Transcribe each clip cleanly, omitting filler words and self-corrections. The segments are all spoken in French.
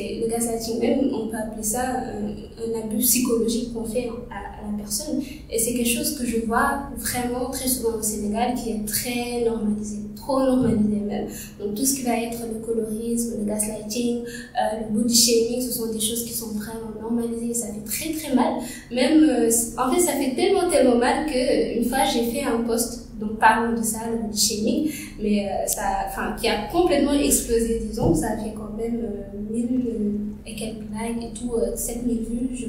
Le gaslighting même, on peut appeler ça un abus psychologique qu'on fait à la personne. Et c'est quelque chose que je vois vraiment très souvent au Sénégal, qui est très normalisé, trop normalisé même. Donc tout ce qui va être le colorisme, le gaslighting, le body shaming, ce sont des choses qui sont vraiment normalisées et ça fait très très mal. Même, en fait, ça fait tellement mal qu'une fois j'ai fait un post donc parlons de ça, le body shaming, mais qui a complètement explosé, disons, ça a fait quand même 1000 et quelques likes et tout, 7000 vues,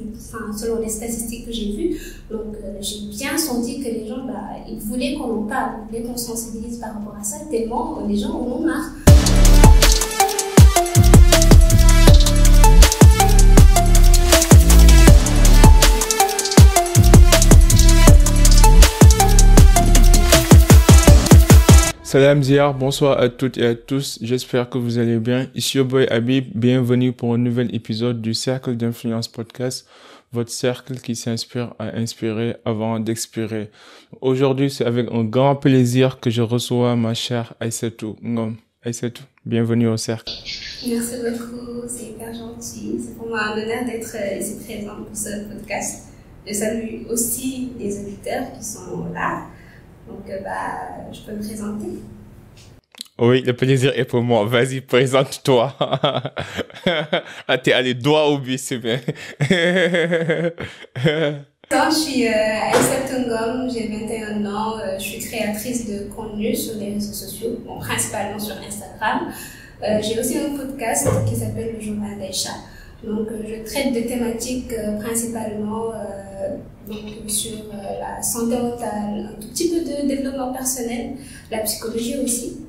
selon les statistiques que j'ai vues. Donc j'ai bien senti que les gens, ils voulaient qu'on en parle, ils voulaient qu'on sensibilise par rapport à ça, tellement les gens en ont marre. Salam Ziyar, bonsoir à toutes et à tous, j'espère que vous allez bien. Ici your boy Habib, bienvenue pour un nouvel épisode du Cercle d'Influence Podcast, votre cercle qui s'inspire à inspirer avant d'expirer. Aujourd'hui, c'est avec un grand plaisir que je reçois ma chère Aïssatou Ngom. Aïssatou, bienvenue au cercle. Merci beaucoup, c'est hyper gentil. C'est pour moi un honneur d'être ici présente pour ce podcast. Je salue aussi les auditeurs qui sont là. Donc, je peux me présenter. Oui, le plaisir est pour moi. Vas-y, présente-toi. Ah, t'es allé droit au but, c'est bien. Je suis Aïssatou Ngom, j'ai 21 ans. Je suis créatrice de contenu sur les réseaux sociaux, principalement sur Instagram. J'ai aussi un podcast qui s'appelle Le Journal d'Aïcha. Donc, je traite de thématiques principalement sur la santé mentale, un tout petit peu de développement personnel, la psychologie aussi.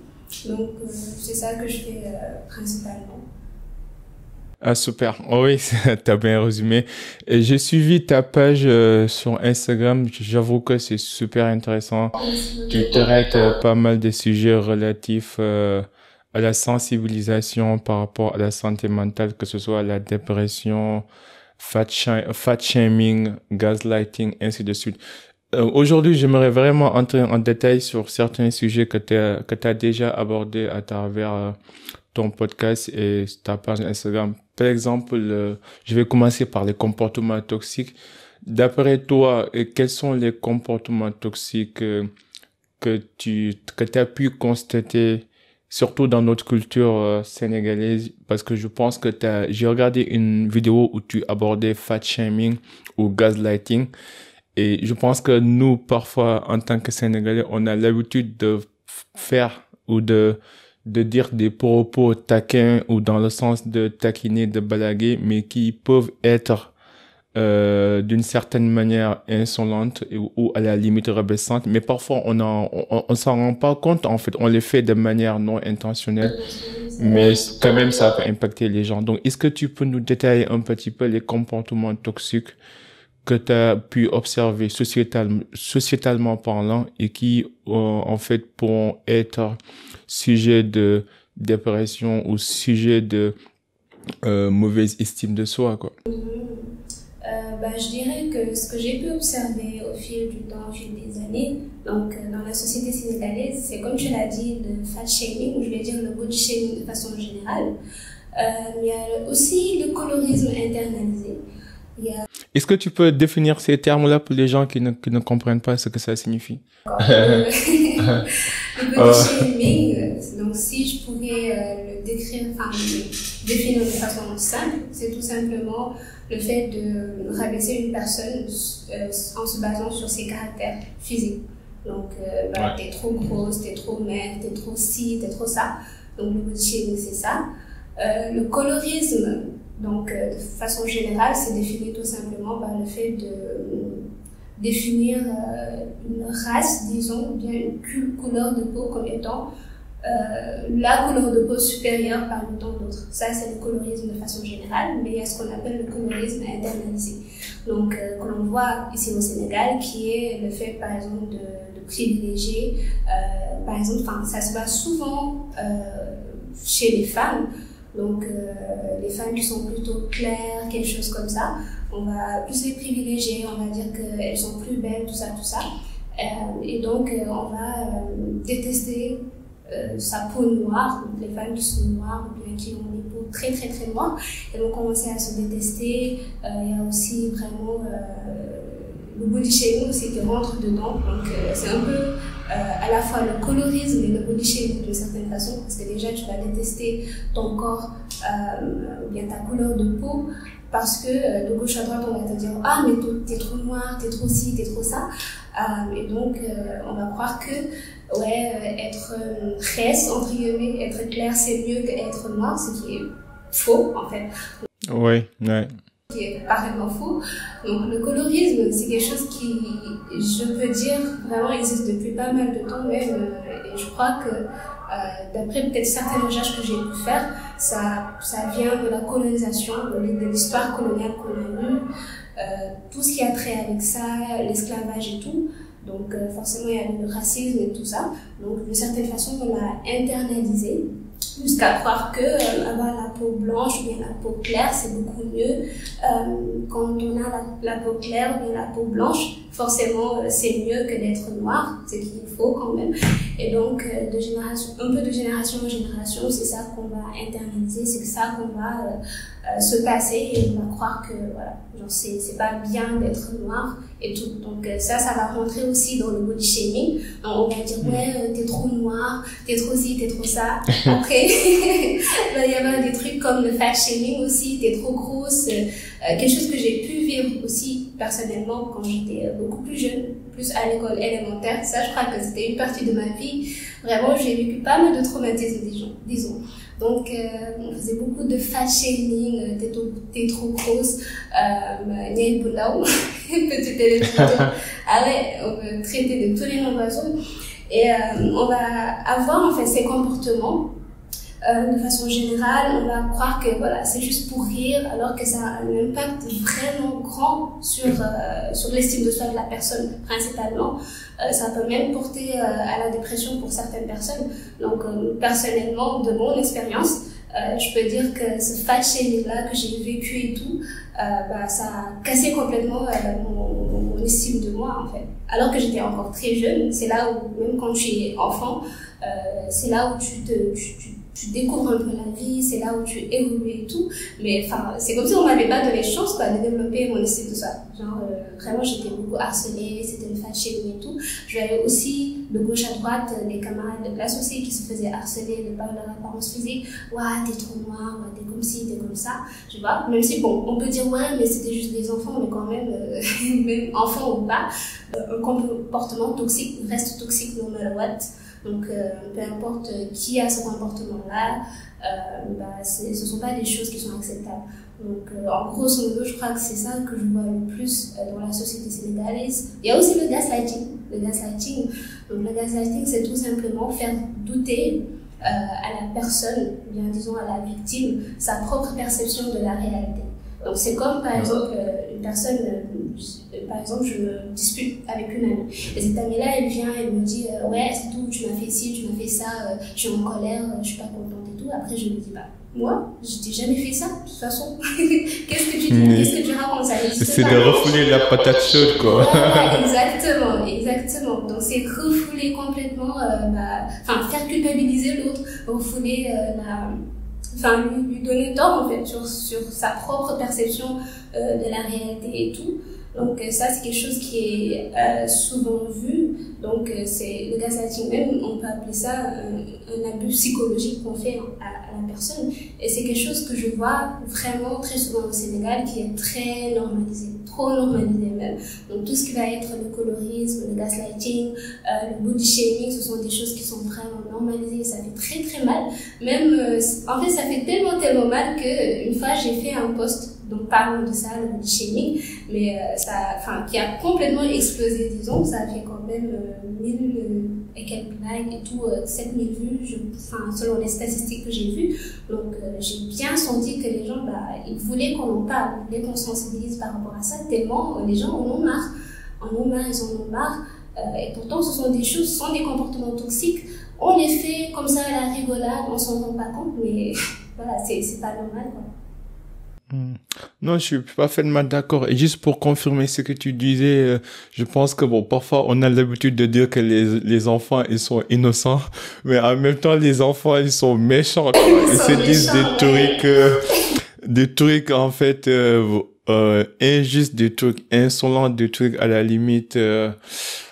Donc, c'est ça que je fais principalement. Ah, super. Oh oui, t'as bien résumé. Et j'ai suivi ta page sur Instagram. J'avoue que c'est super intéressant. Tu traites pas mal de sujets relatifs à la sensibilisation par rapport à la santé mentale, que ce soit la dépression, fat shaming, gaslighting, ainsi de suite. Aujourd'hui, j'aimerais vraiment entrer en détail sur certains sujets que tu as déjà abordés à travers ton podcast et ta page Instagram. Par exemple, je vais commencer par les comportements toxiques. D'après toi, quels sont les comportements toxiques que tu as pu constater, surtout dans notre culture sénégalaise, parce que je pense que j'ai regardé une vidéo où tu abordais fat shaming ou gaslighting, et je pense que nous, parfois, en tant que Sénégalais, on a l'habitude de faire ou de dire des propos taquins ou dans le sens de taquiner, de blaguer, mais qui peuvent être d'une certaine manière insolente ou à la limite rabaissante, mais parfois on s'en rend pas compte, en fait, on les fait de manière non intentionnelle, mais quand même ça peut impacter les gens. Donc est-ce que tu peux nous détailler un petit peu les comportements toxiques que tu as pu observer sociétalement parlant et qui en fait pourront être sujet de dépression ou sujet de mauvaise estime de soi, quoi? Je dirais que ce que j'ai pu observer au fil du temps, au fil des années, donc dans la société sénégalaise, c'est comme tu l'as dit, le fat shaming, ou je vais dire le body shaming de façon générale. Il y a aussi le colorisme internalisé. Est-ce que tu peux définir ces termes-là pour les gens qui ne comprennent pas ce que ça signifie? Le body shaming, donc si je pourrais le définir de façon simple, c'est tout simplement le fait de rabaisser une personne en se basant sur ses caractères physiques. Donc, t'es trop grosse, t'es trop maigre, t'es trop ci, t'es trop ça. Donc, le body shaming, c'est ça. Le colorisme, donc, de façon générale, c'est défini tout simplement par le fait de définir une race, disons, ou bien une couleur de peau comme étant la couleur de peau supérieure parmi tant d'autres. Ça, c'est le colorisme de façon générale, mais il y a ce qu'on appelle le colorisme internalisé. Donc, que l'on voit ici au Sénégal, qui est le fait, par exemple, de privilégier, par exemple, ça se voit souvent chez les femmes. Donc, les femmes qui sont plutôt claires, quelque chose comme ça, on va plus les privilégier, on va dire qu'elles sont plus belles, tout ça. Et donc, on va détester sa peau noire, donc les femmes qui sont noires ou bien qui ont une peau très très très noirs. Ils vont commencer à se détester. Il y a aussi vraiment le body shaming aussi qui rentre dedans. Donc c'est un peu à la fois le colorisme et le body shaming d'une certaine façon, parce que déjà tu vas détester ton corps ou bien ta couleur de peau, parce que de gauche à droite on va te dire ah mais t'es trop noir, t'es trop ci, t'es trop ça, et donc on va croire que être res entre guillemets, être clair c'est mieux qu'être noir, ce qui est faux en fait. Oui, ouais. Qui est parfaitement faux. Donc le colorisme, c'est quelque chose qui, je peux dire, vraiment existe depuis pas mal de temps même, et je crois que d'après peut-être certaines recherches que j'ai pu faire, ça vient de la colonisation, de l'histoire coloniale qu'on a eue, tout ce qui a trait avec ça, l'esclavage et tout. Donc forcément il y a le racisme et tout ça. Donc d'une certaine façon on l'a internalisé, jusqu'à croire que avoir la peau blanche ou bien la peau claire c'est beaucoup mieux. Quand on a la peau claire ou bien la peau blanche, forcément c'est mieux que d'être noir, c'est qu'il faut quand même. Et donc de génération, un peu de génération en génération, c'est ça qu'on va internaliser, c'est ça qu'on va se passer, et on va croire que voilà, genre c'est pas bien d'être noir et tout. Donc ça va rentrer aussi dans le body shaming. Donc, on va dire ouais t'es trop noir, t'es trop ci, t'es trop ça. Après il va y avoir des trucs comme le fat shaming aussi, t'es trop grosse, quelque chose que j'ai pu vivre aussi personnellement quand j'étais beaucoup plus jeune, plus à l'école élémentaire. Ça je crois que c'était une partie de ma vie, vraiment j'ai vécu pas mal de traumatismes disons. Donc on faisait beaucoup de fat shaming, t'es trop grosse, Niel Boulao, petit téléphone. Ah ouais, on me traitait de tous les noms d'oiseaux. Et on va avoir en fait ces comportements de façon générale, on va croire que voilà, c'est juste pour rire, alors que ça a un impact vraiment grand sur l'estime de soi de la personne principalement. Ça peut même porter à la dépression pour certaines personnes. Donc personnellement, de mon expérience, je peux dire que ce fat shaming là que j'ai vécu et tout, ça a cassé complètement mon estime de moi en fait. Alors que j'étais encore très jeune, c'est là où même quand tu es enfant, c'est là où tu découvres un peu la vie, c'est là où tu évolues et tout. Mais enfin, c'est comme si on m'avait pas donné chance quoi, de développer mon estime de soi. Genre, vraiment, j'étais beaucoup harcelée, c'était le fat shaming et tout. J'avais aussi, de gauche à droite, des camarades de classe aussi qui se faisaient harceler de par leur apparence physique. Ouah, t'es trop noire, t'es comme ci, t'es comme ça. Tu vois, même si, bon, on peut dire, ouais, mais c'était juste des enfants, mais quand même, même enfants ou pas, un comportement toxique reste toxique no matter what. Donc, peu importe qui a ce comportement-là, ce ne sont pas des choses qui sont acceptables. Donc, en grosso modo, je crois que c'est ça que je vois le plus dans la société sénégalaise. Il y a aussi le gaslighting. Donc, le gaslighting, c'est tout simplement faire douter à la personne, bien disons à la victime, sa propre perception de la réalité. Donc, c'est comme, par exemple, une personne, par exemple, je me dispute avec une amie. Et cette amie-là, elle vient, elle me dit, ouais, c'est tout, tu m'as fait ci, tu m'as fait ça, je suis en colère, je suis pas contente et tout. Après, je me dis, moi, je t'ai jamais fait ça, de toute façon. Qu'est-ce que tu dis, qu'est-ce que tu racontes, ça c'est de refouler la patate chaude, quoi. Voilà, exactement. Donc, c'est refouler complètement, faire culpabiliser l'autre, refouler lui donner tort en fait sur sa propre perception de la réalité et tout. Donc ça c'est quelque chose qui est souvent vu. Donc c'est le gaslighting même, on peut appeler ça un abus psychologique qu'on fait à la personne. Et c'est quelque chose que je vois vraiment très souvent au Sénégal qui est très normalisé, trop normalisé même. Donc tout ce qui va être le colorisme, le gaslighting, le body shaming, ce sont des choses qui sont vraiment normalisées. Ça fait très très mal. Même en fait ça fait tellement mal que une fois j'ai fait un post. Donc parlons de ça, le body shaming, mais qui a complètement explosé, disons. Ça a fait quand même 1000 et quelques likes et tout, 7000 vues, selon les statistiques que j'ai vues. Donc j'ai bien senti que les gens, ils voulaient qu'on en parle, ils voulaient qu'on sensibilise par rapport à ça, tellement les gens en ont marre. Ils en ont marre. Et pourtant, ce sont des comportements toxiques. On les fait comme ça à la rigolade, on s'en rend pas compte, mais voilà, c'est pas normal, quoi. Non, je suis parfaitement d'accord. Et juste pour confirmer ce que tu disais, je pense que bon, parfois on a l'habitude de dire que les enfants ils sont innocents, mais en même temps les enfants ils sont méchants, quoi. Ils se disent des trucs en fait injustes, des trucs insolents, des trucs à la limite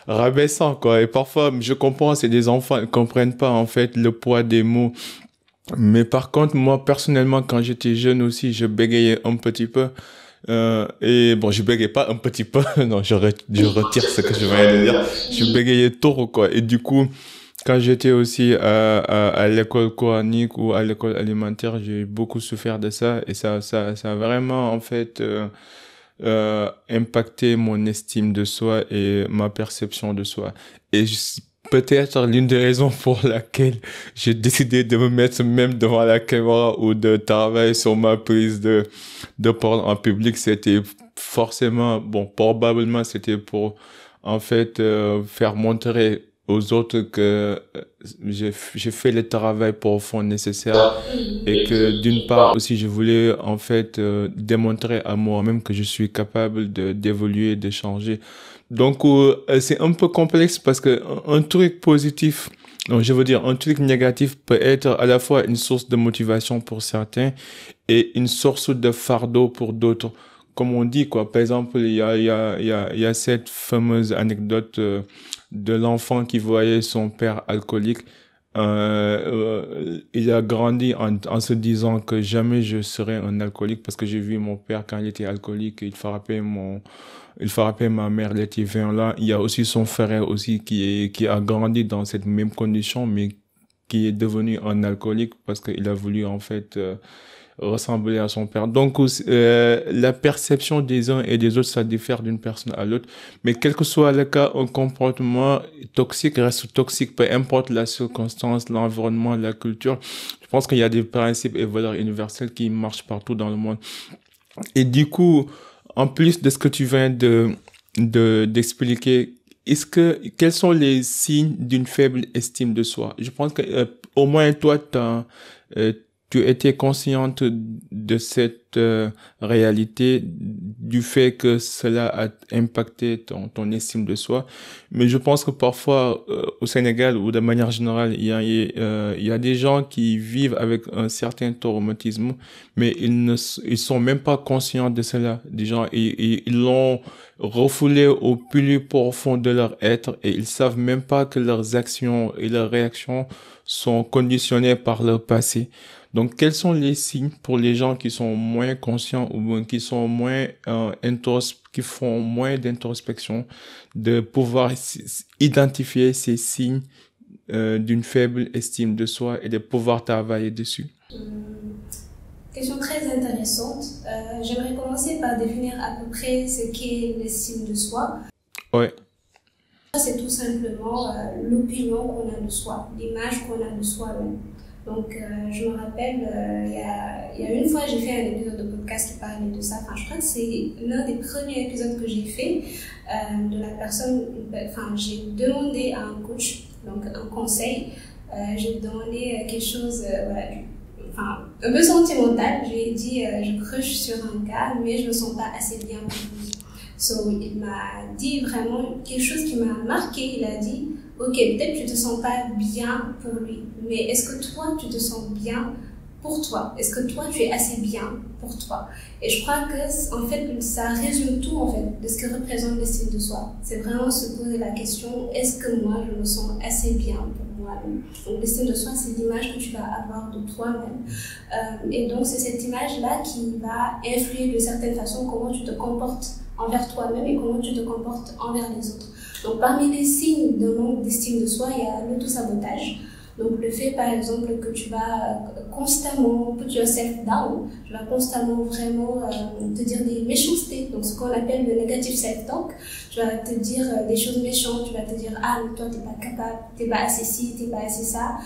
rabaissants, quoi. Et parfois je comprends, c'est des enfants, ils comprennent pas en fait le poids des mots. Mais par contre, moi, personnellement, quand j'étais jeune aussi, je bégayais un petit peu. Et bon, je bégayais pas un petit peu. Non, je retire ce que je viens de dire. Je bégayais trop, quoi. Et du coup, quand j'étais aussi à l'école coranique ou à l'école alimentaire, j'ai beaucoup souffert de ça. Et ça a vraiment, en fait, impacté mon estime de soi et ma perception de soi. Et peut-être l'une des raisons pour laquelle j'ai décidé de me mettre même devant la caméra ou de travailler sur ma prise de parole en public, c'était forcément, bon, probablement c'était pour, en fait, faire montrer aux autres que j'ai fait le travail profond nécessaire et que d'une part aussi je voulais en fait démontrer à moi-même que je suis capable d'évoluer, de changer. Donc c'est un peu complexe parce que un truc positif, donc je veux dire un truc négatif peut être à la fois une source de motivation pour certains et une source de fardeau pour d'autres. Comme on dit, quoi. Par exemple, il y a cette fameuse anecdote de l'enfant qui voyait son père alcoolique. Il a grandi en se disant que jamais je serai un alcoolique parce que j'ai vu mon père quand il était alcoolique, il frappait ma mère, il était violent. Il y a aussi son frère aussi qui a grandi dans cette même condition, mais qui est devenu un alcoolique parce qu'il a voulu en fait ressembler à son père. Donc, la perception des uns et des autres, ça diffère d'une personne à l'autre. Mais quel que soit le cas, un comportement toxique reste toxique, peu importe la circonstance, l'environnement, la culture. Je pense qu'il y a des principes et valeurs universelles qui marchent partout dans le monde. Et du coup, en plus de ce que tu viens d'expliquer, quels sont les signes d'une faible estime de soi? Je pense que, au moins toi, tu étais consciente de cette réalité, du fait que cela a impacté ton estime de soi. Mais je pense que parfois, au Sénégal ou de manière générale, il y a des gens qui vivent avec un certain traumatisme, mais ils sont même pas conscients de cela. Des gens, ils l'ont refoulé au plus profond de leur être et ils savent même pas que leurs actions et leurs réactions sont conditionnées par leur passé. Donc, quels sont les signes pour les gens qui sont moins conscients ou qui sont moins qui font moins d'introspection, de pouvoir identifier ces signes d'une faible estime de soi et de pouvoir travailler dessus? Question très intéressante. J'aimerais commencer par définir à peu près ce qu'est l'estime de soi. Ouais. C'est tout simplement l'opinion qu'on a de soi, l'image qu'on a de soi-même. Donc, je me rappelle, il y a une fois, j'ai fait un épisode de podcast qui parlait de ça. Enfin, je crois que c'est l'un des premiers épisodes que j'ai fait de la personne. Enfin, j'ai demandé à un coach, donc un conseil. J'ai demandé quelque chose, voilà, enfin, un peu sentimental. Je lui ai dit, je crush sur un gars, mais je me sens pas assez bien pour lui. So, il m'a dit vraiment quelque chose qui m'a marqué. Il a dit, ok, peut-être tu te sens pas bien pour lui, mais est-ce que toi, tu te sens bien pour toi? Est-ce que toi, tu es assez bien pour toi? Et je crois que, en fait, ça résume tout, en fait, de ce que représente l'estime de soi. C'est vraiment se poser la question, est-ce que moi, je me sens assez bien pour moi-même? Donc, l'estime de soi, c'est l'image que tu vas avoir de toi-même. Et donc, c'est cette image-là qui va influer de certaines façons comment tu te comportes envers toi-même et comment tu te comportes envers les autres. Donc, parmi les signes d'un manque d'estime de soi, il y a l'auto-sabotage. Donc, le fait, par exemple, que tu vas constamment put yourself down, tu vas constamment vraiment te dire des méchancetés. Donc, ce qu'on appelle le negative self-talk. Tu vas te dire des choses méchantes, tu vas te dire, ah, mais toi, t'es pas capable, t'es pas assez ci, t'es pas assez ça.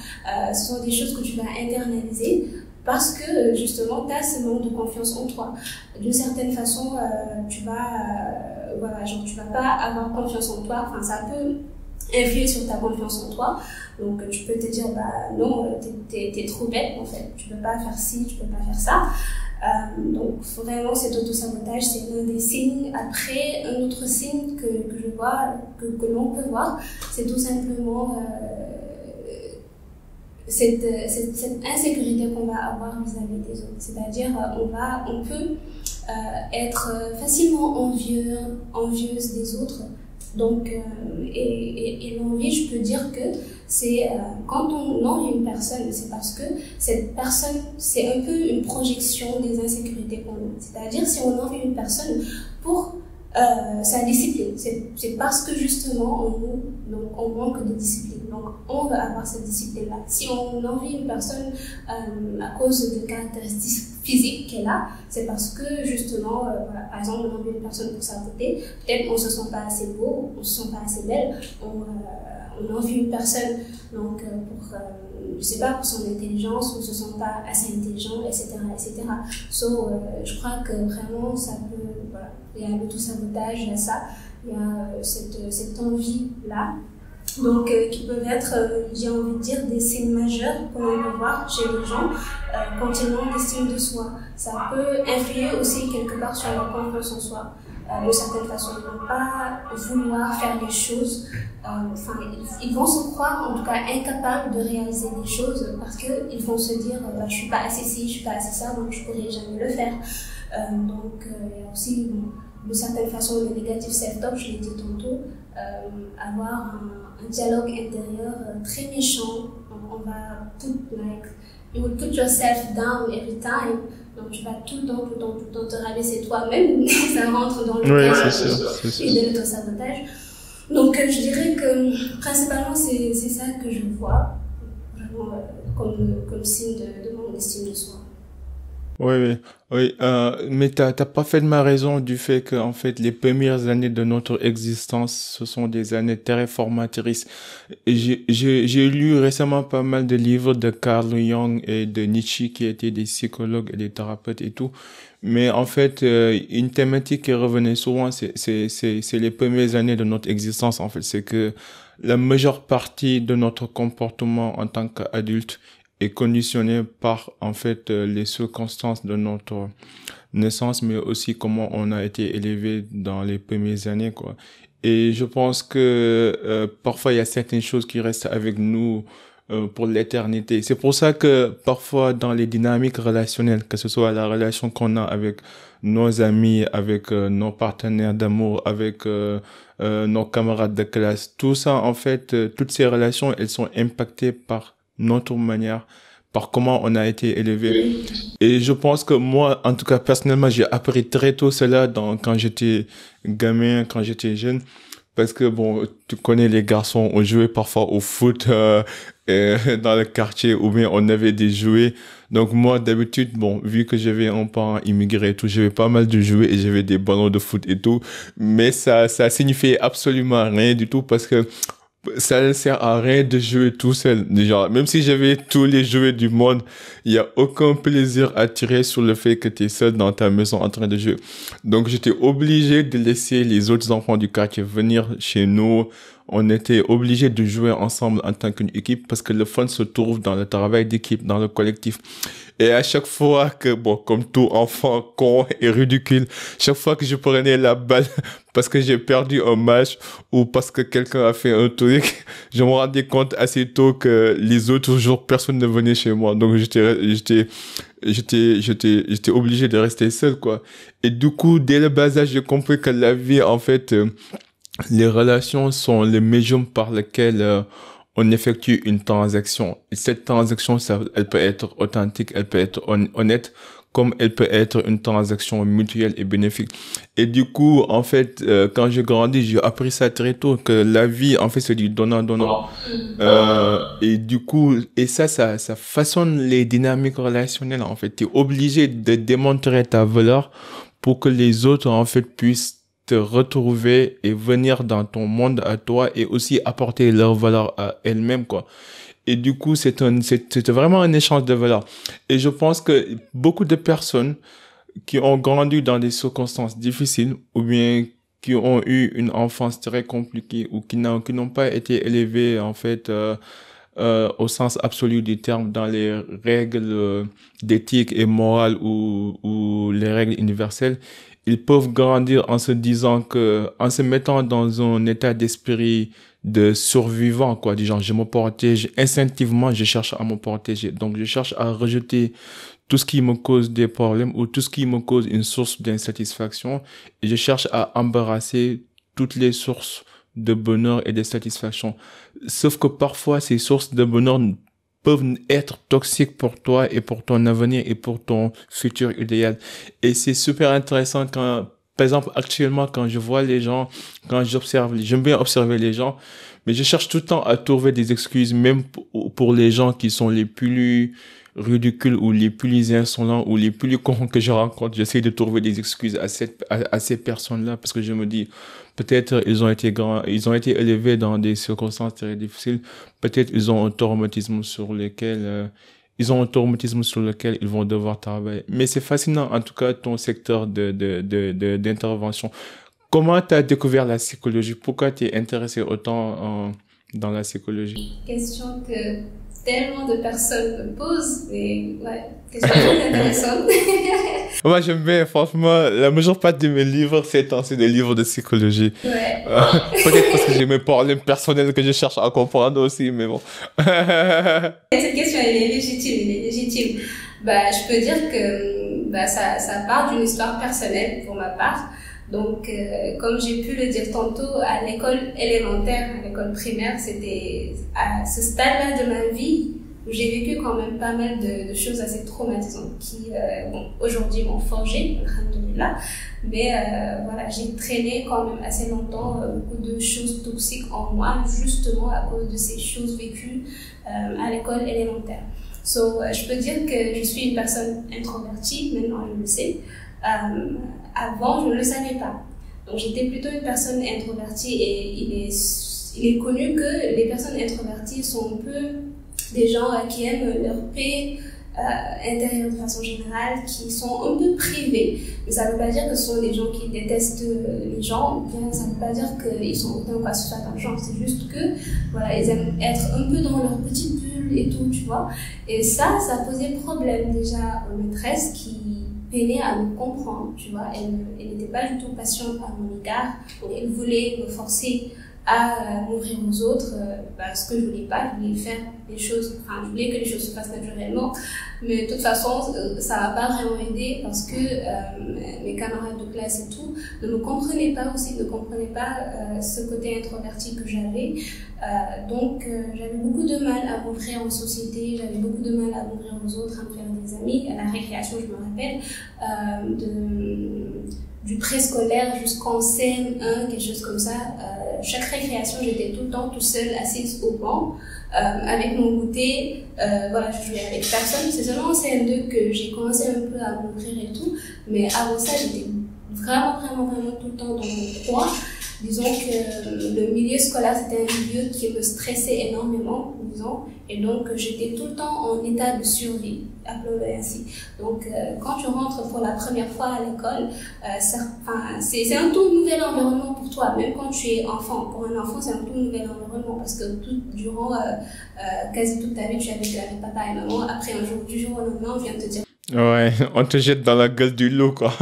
Ce sont des choses que tu vas internaliser. Parce que, justement, tu as ce manque de confiance en toi. D'une certaine façon, tu vas pas avoir confiance en toi. Enfin, ça peut influer sur ta confiance en toi. Donc, tu peux te dire, bah non, t'es trop bête, en fait. Tu peux pas faire ci, tu peux pas faire ça. Donc vraiment cet autosabotage, c'est l'un des signes. Après, un autre signe que je vois, que l'on peut voir, c'est tout simplement cette insécurité qu'on va avoir vis-à-vis des autres. C'est-à-dire, on peut être facilement envieuse des autres. Donc, et l'envie, je peux dire que c'est quand on envie une personne, c'est parce que cette personne, c'est un peu une projection des insécurités qu'on a. C'est-à-dire, si on envie une personne pour sa discipline, c'est parce que justement on manque de discipline. Donc, on veut avoir cette discipline-là. Si on envie une personne à cause de caractéristiques physiques qu'elle a, c'est parce que justement, voilà, par exemple, on envie une personne pour sa beauté, peut-être on se sent pas assez beau, on se sent pas assez belle, on envie une personne donc pour je sais pas, pour son intelligence, on se sent pas assez intelligent, etc., etc. So, je crois que vraiment ça peut, voilà, il y a l'auto-sabotage, il y a ça, il y a cette envie-là. Donc, qui peuvent être, j'ai envie de dire, des signes majeurs qu'on peut voir chez les gens quand ils manquent d'estime de soi. Ça peut influer aussi quelque part sur leur confiance en soi. De certaines façons, ils ne vont pas vouloir faire les choses. Ils vont se croire, en tout cas, incapables de réaliser des choses parce qu'ils vont se dire je suis pas assez ci, je suis pas assez ça, donc je pourrais jamais le faire. Donc, il y a aussi, de certaines façons, le négatif self-talk, je l'ai dit tantôt, avoir un dialogue intérieur très méchant. Donc, on va you will put yourself down every time. Donc, tu vas tout le temps te rabaisser toi-même. Ça rentre dans le cadre et de l'auto-sabotage. Donc, je dirais que principalement, c'est ça que je vois vraiment comme signe de mon estime de soi. Oui, mais t'as parfaitement raison du fait que, en fait, les premières années de notre existence, ce sont des années très formatrices. J'ai lu récemment pas mal de livres de Carl Jung et de Nietzsche qui étaient des psychologues et des thérapeutes et tout. Mais en fait, une thématique qui revenait souvent, c'est les premières années de notre existence, en fait. C'est que la majeure partie de notre comportement en tant qu'adulte est conditionné par, en fait, les circonstances de notre naissance, mais aussi comment on a été élevé dans les premières années, quoi. Et je pense que parfois il y a certaines choses qui restent avec nous pour l'éternité. C'est pour ça que parfois dans les dynamiques relationnelles, que ce soit la relation qu'on a avec nos amis, avec nos partenaires d'amour, avec nos camarades de classe, tout ça, en fait, toutes ces relations, elles sont impactées par notre manière, par comment on a été élevé. Et je pense que moi, en tout cas, personnellement, j'ai appris très tôt cela quand j'étais gamin, quand j'étais jeune. Parce que bon, tu connais les garçons, on jouait parfois au foot dans le quartier ou bien on avait des jouets. Donc moi, d'habitude, bon, vu que j'avais un parent immigré et tout, j'avais pas mal de jouets et j'avais des ballons de foot et tout. Mais ça signifiait absolument rien du tout parce que ça ne sert à rien de jouer tout seul. Genre, même si j'avais tous les jouets du monde, il n'y a aucun plaisir à tirer sur le fait que tu es seul dans ta maison en train de jouer. Donc, j'étais obligé de laisser les autres enfants du quartier venir chez nous. On était obligé de jouer ensemble en tant qu'une équipe parce que le fun se trouve dans le travail d'équipe, dans le collectif. Et à chaque fois que, bon, comme tout enfant con et ridicule, chaque fois que je prenais la balle parce que j'ai perdu un match ou parce que quelqu'un a fait un truc, je me rendais compte assez tôt que les autres jours, personne ne venait chez moi. Donc, j'étais obligé de rester seul, quoi. Et du coup, dès le bas âge, j'ai compris que la vie, en fait, les relations sont les médiums par lesquels on effectue une transaction. Et cette transaction, elle peut être authentique, elle peut être honnête, comme elle peut être une transaction mutuelle et bénéfique. Et du coup, en fait, quand j'ai grandi, j'ai appris ça très tôt, que la vie, en fait, c'est du donnant-donnant. Et du coup, ça façonne les dynamiques relationnelles, en fait. Tu es obligé de démontrer ta valeur pour que les autres, en fait, puissent te retrouver et venir dans ton monde à toi et aussi apporter leur valeur à elles-mêmes, quoi. Et du coup, c'est vraiment un échange de valeurs. Et je pense que beaucoup de personnes qui ont grandi dans des circonstances difficiles ou bien qui ont eu une enfance très compliquée ou qui n'ont pas été élevées, en fait, au sens absolu du terme dans les règles d'éthique et morale ou les règles universelles, ils peuvent grandir en se disant que, en se mettant dans un état d'esprit de survivant, quoi, du genre, je me protège, instinctivement, je cherche à me protéger. Donc, je cherche à rejeter tout ce qui me cause des problèmes ou tout ce qui me cause une source d'insatisfaction et je cherche à embrasser toutes les sources de bonheur et de satisfaction. Sauf que parfois, ces sources de bonheur peuvent être toxiques pour toi et pour ton avenir et pour ton futur idéal. Et c'est super intéressant quand, par exemple, actuellement, quand je vois les gens, quand j'observe, j'aime bien observer les gens, mais je cherche tout le temps à trouver des excuses, même pour les gens qui sont les plus ridicules ou les plus insolents ou les plus cons que je rencontre. J'essaie de trouver des excuses à ces personnes-là parce que je me dis, peut-être ils ont été grands, ils ont été élevés dans des circonstances très difficiles. Peut-être ils ont un traumatisme sur lequel, ils vont devoir travailler. Mais c'est fascinant, en tout cas, ton secteur d'intervention. Comment tu as découvert la psychologie? Pourquoi tu es intéressé autant dans la psychologie? Question que tellement de personnes me posent, mais ouais, question très intéressante. Moi, j'aime bien, franchement, la majeure partie de mes livres, c'est des livres de psychologie. Ouais. Peut-être parce que j'ai mes problèmes personnels que je cherche à comprendre aussi, mais bon. Cette question, elle est légitime. Bah, je peux dire que ça part d'une histoire personnelle pour ma part. Donc, comme j'ai pu le dire tantôt, à l'école élémentaire, à l'école primaire, c'était à ce stade-là de ma vie où j'ai vécu quand même pas mal de choses assez traumatisantes qui, aujourd'hui m'ont forgé, alhamdoulilah. Mais voilà, j'ai traîné quand même assez longtemps beaucoup de choses toxiques en moi, justement à cause de ces choses vécues à l'école élémentaire. Je peux dire que je suis une personne introvertie, maintenant je le sais. Avant, je ne le savais pas. Donc, j'étais plutôt une personne introvertie et il est connu que les personnes introverties sont un peu des gens qui aiment leur paix intérieure de façon générale, qui sont un peu privés. Mais ça ne veut pas dire que ce sont des gens qui détestent les gens, bien, ça ne veut pas dire qu'ils sont autant quoi que ce soit dans le genre. C'est juste que, voilà, ils aiment être un peu dans leur petite bulle et tout, tu vois. Et ça posait problème déjà aux maîtresses qui peinaient à me comprendre, tu vois. Elle n'était pas du tout patiente à mon égard. Donc, elle voulait me forcer à m'ouvrir aux autres, ce que je voulais pas. Je voulais faire les choses, enfin, je voulais que les choses se fassent naturellement. Mais de toute façon, ça m'a pas vraiment aidé parce que mes camarades de classe et tout ne me comprenaient pas aussi, ne comprenaient pas ce côté introverti que j'avais. Donc, j'avais beaucoup de mal à m'ouvrir en société, j'avais beaucoup de mal à m'ouvrir aux autres, à me faire des amis. À la récréation, je me rappelle, du préscolaire jusqu'en CM1, quelque chose comme ça. Chaque récréation, j'étais tout le temps tout seule, assise au banc, avec mon goûter. Voilà, je jouais avec personne. C'est seulement en CM2 que j'ai commencé un peu à m'ouvrir et tout. Mais avant ça, j'étais vraiment tout le temps dans mon coin. Disons que le milieu scolaire, c'était un milieu qui me stressait énormément, disons, et donc j'étais tout le temps en état de survie, appelons-le ainsi. Donc, quand tu rentres pour la première fois à l'école, c'est un tout nouvel environnement pour toi, même quand tu es enfant. Pour un enfant, c'est un tout nouvel environnement parce que durant quasi toute ta vie, tu habites avec papa et maman. Après, un jour, du jour au lendemain, on vient te dire. Ouais, on te jette dans la gueule du loup, quoi.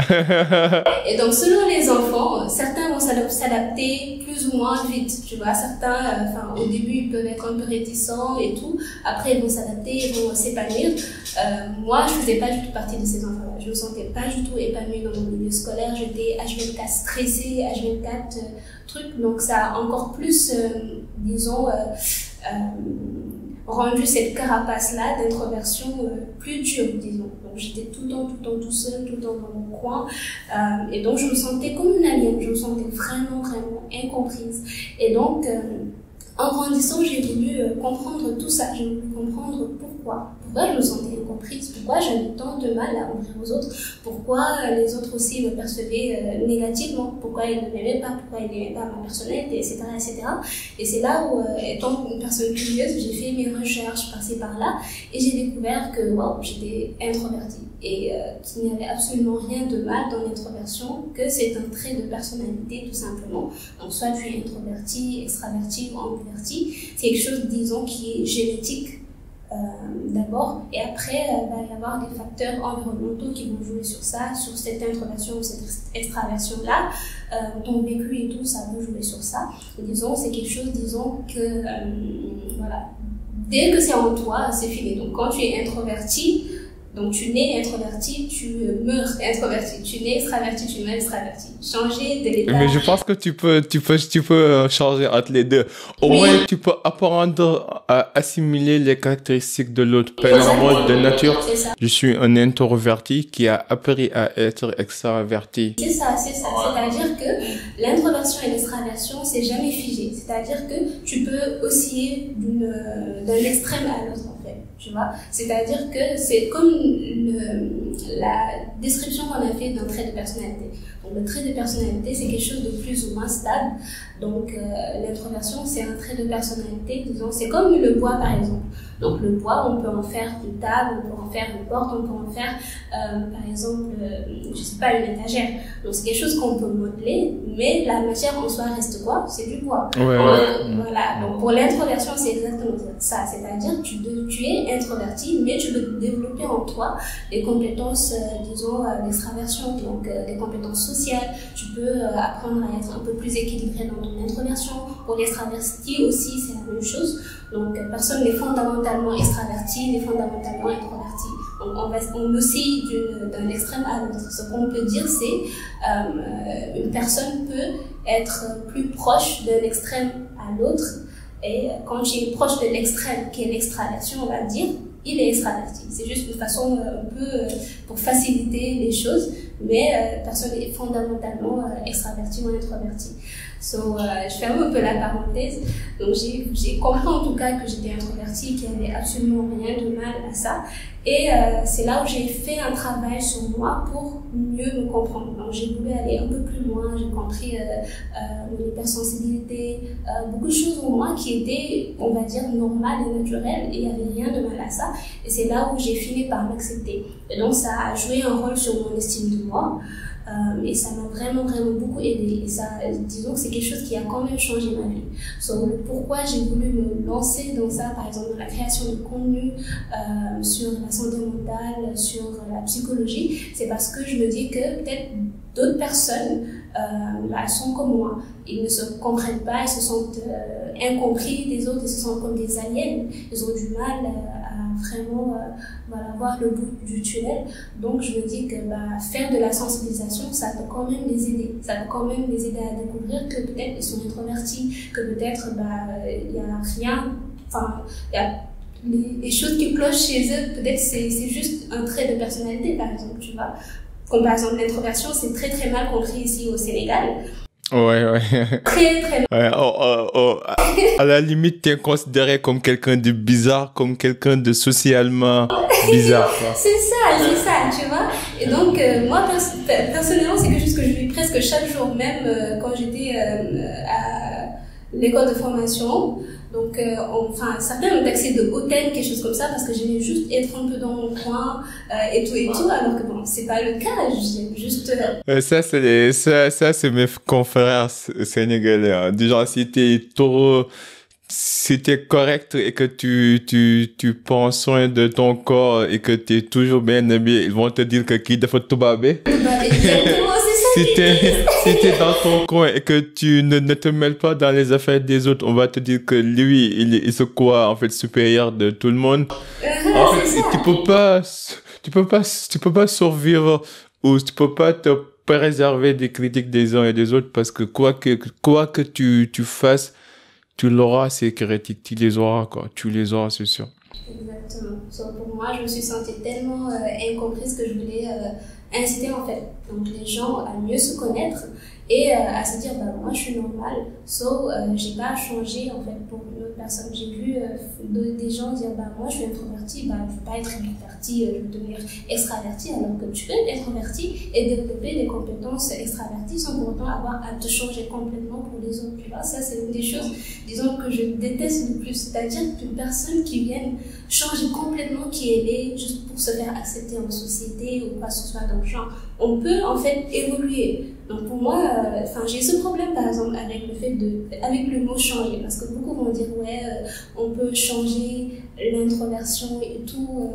Et donc, selon les enfants, certains vont s'adapter plus ou moins vite, tu vois. Certains, au début, ils peuvent être un peu réticents et tout. Après, ils vont s'adapter, ils vont s'épanouir. Moi, je faisais pas du tout partie de ces enfants-là. Je me sentais pas du tout épanouie dans mon milieu scolaire. J'étais H24 stressée, H24 truc. Donc, ça a encore plus, disons, rendu cette carapace-là d'introversion plus dure, disons. Donc, j'étais tout le temps tout seul, tout le temps dans mon coin. Et donc, je me sentais comme une alien. Je me sentais vraiment incomprise. Et donc, en grandissant, j'ai voulu comprendre tout ça. J'ai voulu comprendre pourquoi pourquoi je me sentais incomprise, pourquoi j'avais tant de mal à ouvrir aux autres, pourquoi les autres aussi me percevaient négativement, pourquoi ils ne m'aimaient pas, pourquoi ils n'aimaient pas ma personnalité, etc., etc. Et c'est là où, étant une personne curieuse, j'ai fait mes recherches par-ci par-là et j'ai découvert que wow, j'étais introvertie et qu'il n'y avait absolument rien de mal dans l'introversion, que c'est un trait de personnalité tout simplement. Donc soit tu es introverti, extraverti ou ambiverti, c'est quelque chose, disons, qui est génétique d'abord, et après il va y avoir des facteurs environnementaux qui vont jouer sur ça, sur cette introversion ou cette extraversion-là. Ton vécu et tout, ça peut jouer sur ça. Et disons, c'est quelque chose, disons, que voilà, dès que c'est en toi, c'est fini. Donc quand tu es introverti, donc tu nais introverti, tu meurs introverti, tu nais extraverti, tu meurs extraverti. Changer de l'état. Mais je pense que tu peux changer entre les deux. Au moins, tu peux apprendre à assimiler les caractéristiques de l'autre. Par exemple, moi, de nature, je suis un introverti qui a appris à être extraverti. C'est ça. C'est-à-dire que l'introversion et l'extraversion, c'est jamais figé. C'est-à-dire que tu peux osciller d'un extrême à l'autre, en fait. Tu vois? C'est-à-dire que c'est comme la description qu'on a fait d'un trait de personnalité. Donc, le trait de personnalité, c'est quelque chose de plus ou moins stable. Donc, l'introversion, c'est un trait de personnalité, disons, c'est comme le bois, par exemple. Donc, le bois, on peut en faire une table, on peut en faire une porte, on peut en faire, par exemple, je sais pas, une étagère. Donc, c'est quelque chose qu'on peut modeler, mais la matière en soi reste quoi? C'est du bois. Voilà. Donc, pour l'introversion, c'est exactement ça. C'est-à-dire que tu es introverti, mais tu veux développer en toi des compétences, disons, d'extraversion, donc des compétences sociales. Tu peux apprendre à être un peu plus équilibré dans ton introversion. Pour l'extraverti aussi, c'est la même chose. Donc, personne n'est fondamentalement extraverti, n'est fondamentalement introverti. Donc, on oscille d'un extrême à l'autre. Ce qu'on peut dire, c'est une personne peut être plus proche d'un extrême à l'autre. Et quand tu es proche de l'extrême, qui est l'extraversion, on va dire, il est extraverti. C'est juste une façon un peu pour faciliter les choses, mais personne n'est fondamentalement extraverti ou introverti. Je ferme un peu la parenthèse. Donc j'ai compris en tout cas que j'étais introvertie, qu'il n'y avait absolument rien de mal à ça. Et c'est là où j'ai fait un travail sur moi pour mieux me comprendre. Donc j'ai voulu aller un peu plus loin, j'ai compris mon hypersensibilité, beaucoup de choses en moi qui étaient, on va dire, normales et naturelles, et il n'y avait rien de mal à ça. Et c'est là où j'ai fini par m'accepter. Et donc ça a joué un rôle sur mon estime de moi. Et ça m'a vraiment beaucoup aidé. Et ça, disons que c'est quelque chose qui a quand même changé ma vie. Pourquoi j'ai voulu me lancer dans ça, par exemple dans la création de contenu sur la santé mentale, sur la psychologie, c'est parce que je me dis que peut-être d'autres personnes sont comme moi. Ils ne se comprennent pas, ils se sentent incompris des autres, ils se sentent comme des aliens. Ils ont du mal à vraiment voir le bout du tunnel. Donc je me dis que faire de la sensibilisation, ça peut quand même les aider. Ça peut quand même les aider à découvrir que peut-être ils sont introvertis, que peut-être il n'y a rien, il y a les choses qui clochent chez eux, peut-être c'est juste un trait de personnalité, par exemple, tu vois. Comme par exemple l'introversion, c'est très mal compris ici au Sénégal. Ouais. Très mal. À la limite, t'es considéré comme quelqu'un de bizarre, comme quelqu'un de socialement bizarre. C'est ça, tu vois. Et donc, moi, personnellement, c'est quelque chose que je vis presque chaque jour, même quand j'étais à l'école de formation. Donc, certains m'ont taxé de hautaine, quelque chose comme ça, parce que j'aimais juste être un peu dans mon coin et tout, alors que bon, c'est pas le cas, j'aime juste... Ça, c'est mes confrères sénégalais. Hein. Du genre, si t'es correct et que tu prends soin de ton corps et que t'es toujours bien habillé, ils vont te dire que qui dafa toubabé. Exactement, c'est ça. Si t'es dans ton coin et que tu ne te mêles pas dans les affaires des autres, on va te dire que lui, il se croit en fait supérieur de tout le monde. En fait, tu peux pas survivre ou tu peux pas te préserver des critiques des uns et des autres parce que quoi que tu fasses, tu l'auras, ces critiques, tu les auras, c'est sûr. Exactement. Pour moi, je me suis sentie tellement incomprise que je voulais inciter en fait donc les gens à mieux se connaître et à se dire bah moi je suis normale, j'ai pas à changer en fait pour une autre personne. J'ai vu des gens dire bah moi je suis introvertie, bah je veux pas être introvertie, je veux devenir extravertie, alors que tu peux être introvertie et développer des compétences extraverties sans pour autant avoir à te changer complètement pour les autres. Tu vois, ça c'est une des choses, disons, que je déteste le plus, c'est-à-dire qu'une personne qui vienne changer complètement qui elle est juste pour se faire accepter en société ou quoi que ce soit dans le genre. On peut en fait évoluer. Donc pour moi, j'ai ce problème par exemple avec avec le mot changer, parce que beaucoup vont dire ouais, on peut changer l'introversion et tout,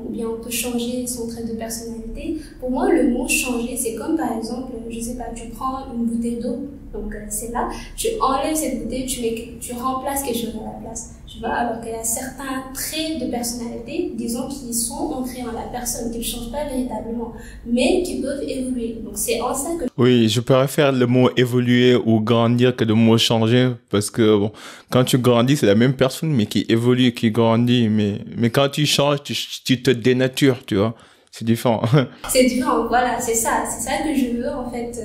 ou bien on peut changer son trait de personnalité. Pour moi, le mot changer, c'est comme par exemple, je sais pas, tu prends une bouteille d'eau, donc c'est là, tu enlèves cette bouteille, tu remplaces quelque chose à la place. Tu vois, alors qu'il y a certains traits de personnalité, disons, qui sont ancrés en la personne, qui ne changent pas véritablement, mais qui peuvent évoluer. Donc c'est en ça que... Oui, je préfère le mot évoluer ou grandir que le mot changer, parce que bon, quand tu grandis, c'est la même personne, mais qui évolue, qui grandit, mais quand tu changes, tu te dénatures, tu vois. C'est différent. C'est différent, voilà, c'est ça que je veux en fait.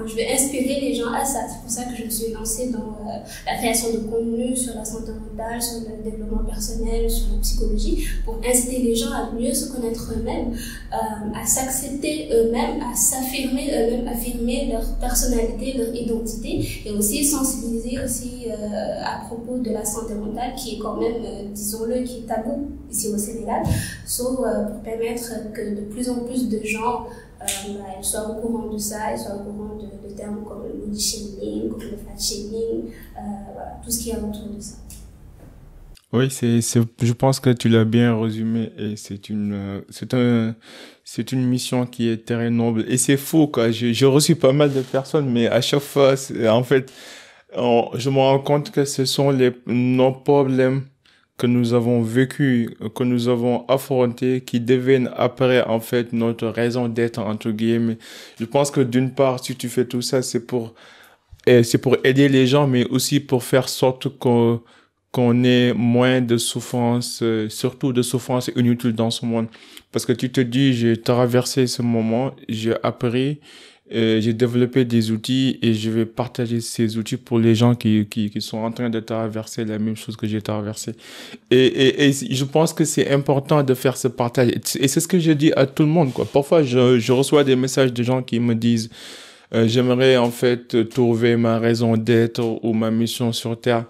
Je veux inspirer les gens à ça. C'est pour ça que je me suis lancée dans la création de contenu sur la santé mentale, sur le développement personnel, sur la psychologie, pour inciter les gens à mieux se connaître eux-mêmes, à s'accepter eux-mêmes, à s'affirmer eux-mêmes, affirmer leur personnalité, leur identité, et aussi sensibiliser aussi à propos de la santé mentale, qui est quand même, disons-le, qui est tabou ici au Sénégal, pour permettre que de plus en plus de gens ils soient au courant de ça, ils soient au courant de termes comme le body shaming, comme le fat shaming, voilà, tout ce qui est autour de ça. Oui, je pense que tu l'as bien résumé, et c'est une mission qui est très noble, et c'est fou, quoi. J'ai reçu pas mal de personnes, mais à chaque fois, en fait, je me rends compte que ce sont nos problèmes que nous avons vécu, que nous avons affronté, qui deviennent après, en fait, notre raison d'être, entre guillemets. Je pense que d'une part, si tu fais tout ça, c'est pour aider les gens, mais aussi pour faire sorte qu'on ait moins de souffrance, surtout de souffrance inutile dans ce monde. Parce que tu te dis, j'ai traversé ce moment, j'ai appris, j'ai développé des outils, et je vais partager ces outils pour les gens qui sont en train de traverser la même chose que j'ai traversé. Et je pense que c'est important de faire ce partage. Et c'est ce que je dis à tout le monde, quoi. Parfois, je reçois des messages de gens qui me disent, j'aimerais en fait trouver ma raison d'être ou ma mission sur Terre.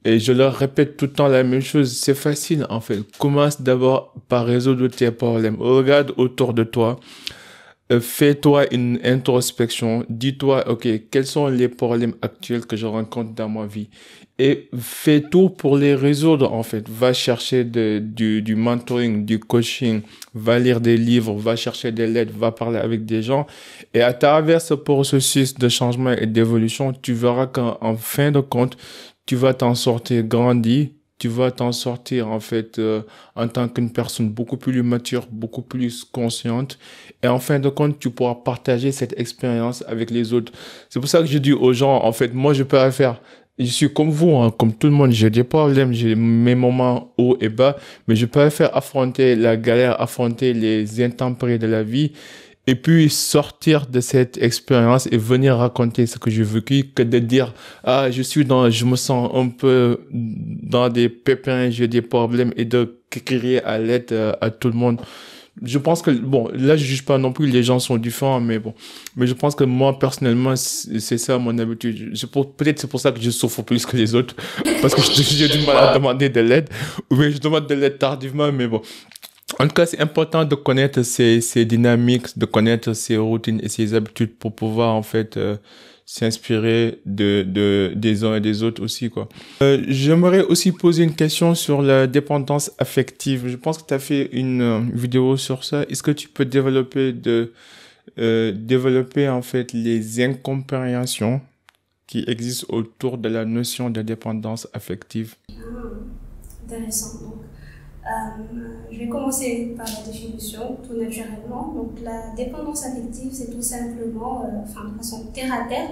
Et je leur répète tout le temps la même chose. C'est facile, en fait. Commence d'abord par résoudre tes problèmes. Regarde autour de toi. Fais-toi une introspection. Dis-toi, OK, quels sont les problèmes actuels que je rencontre dans ma vie? Et fais tout pour les résoudre, en fait. Va chercher du mentoring, du coaching. Va lire des livres. Va chercher des lettres. Va parler avec des gens. Et à travers ce processus de changement et d'évolution, tu verras qu'en fin de compte, tu vas t'en sortir grandi, tu vas t'en sortir en fait en tant qu'une personne beaucoup plus mature, beaucoup plus consciente, et en fin de compte, tu pourras partager cette expérience avec les autres. C'est pour ça que je dis aux gens, en fait, moi je peux la faire. Je suis comme vous, hein, comme tout le monde, j'ai des problèmes, j'ai mes moments hauts et bas, mais je peux faire affronter la galère, affronter les intempéries de la vie, et puis sortir de cette expérience et venir raconter ce que j'ai vécu, que de dire, je me sens un peu dans des pépins, j'ai des problèmes, et de crier à l'aide à tout le monde. Je pense que, bon, là, je juge pas non plus, les gens sont différents, mais bon. Mais je pense que moi, personnellement, c'est ça mon habitude. Peut-être c'est pour ça que je souffre plus que les autres, parce que j'ai du mal à demander de l'aide, ou bien je demande de l'aide tardivement, mais bon. En tout cas, c'est important de connaître ces dynamiques, de connaître ces routines et ces habitudes pour pouvoir, en fait, s'inspirer des uns et des autres aussi, quoi. J'aimerais aussi poser une question sur la dépendance affective. Je pense que tu as fait une vidéo sur ça. Est-ce que tu peux développer, en fait, les incompréhensions qui existent autour de la notion de dépendance affective? Intéressant. Donc, je vais commencer par la définition, tout naturellement. Donc, la dépendance affective, c'est tout simplement, de façon terre à terre,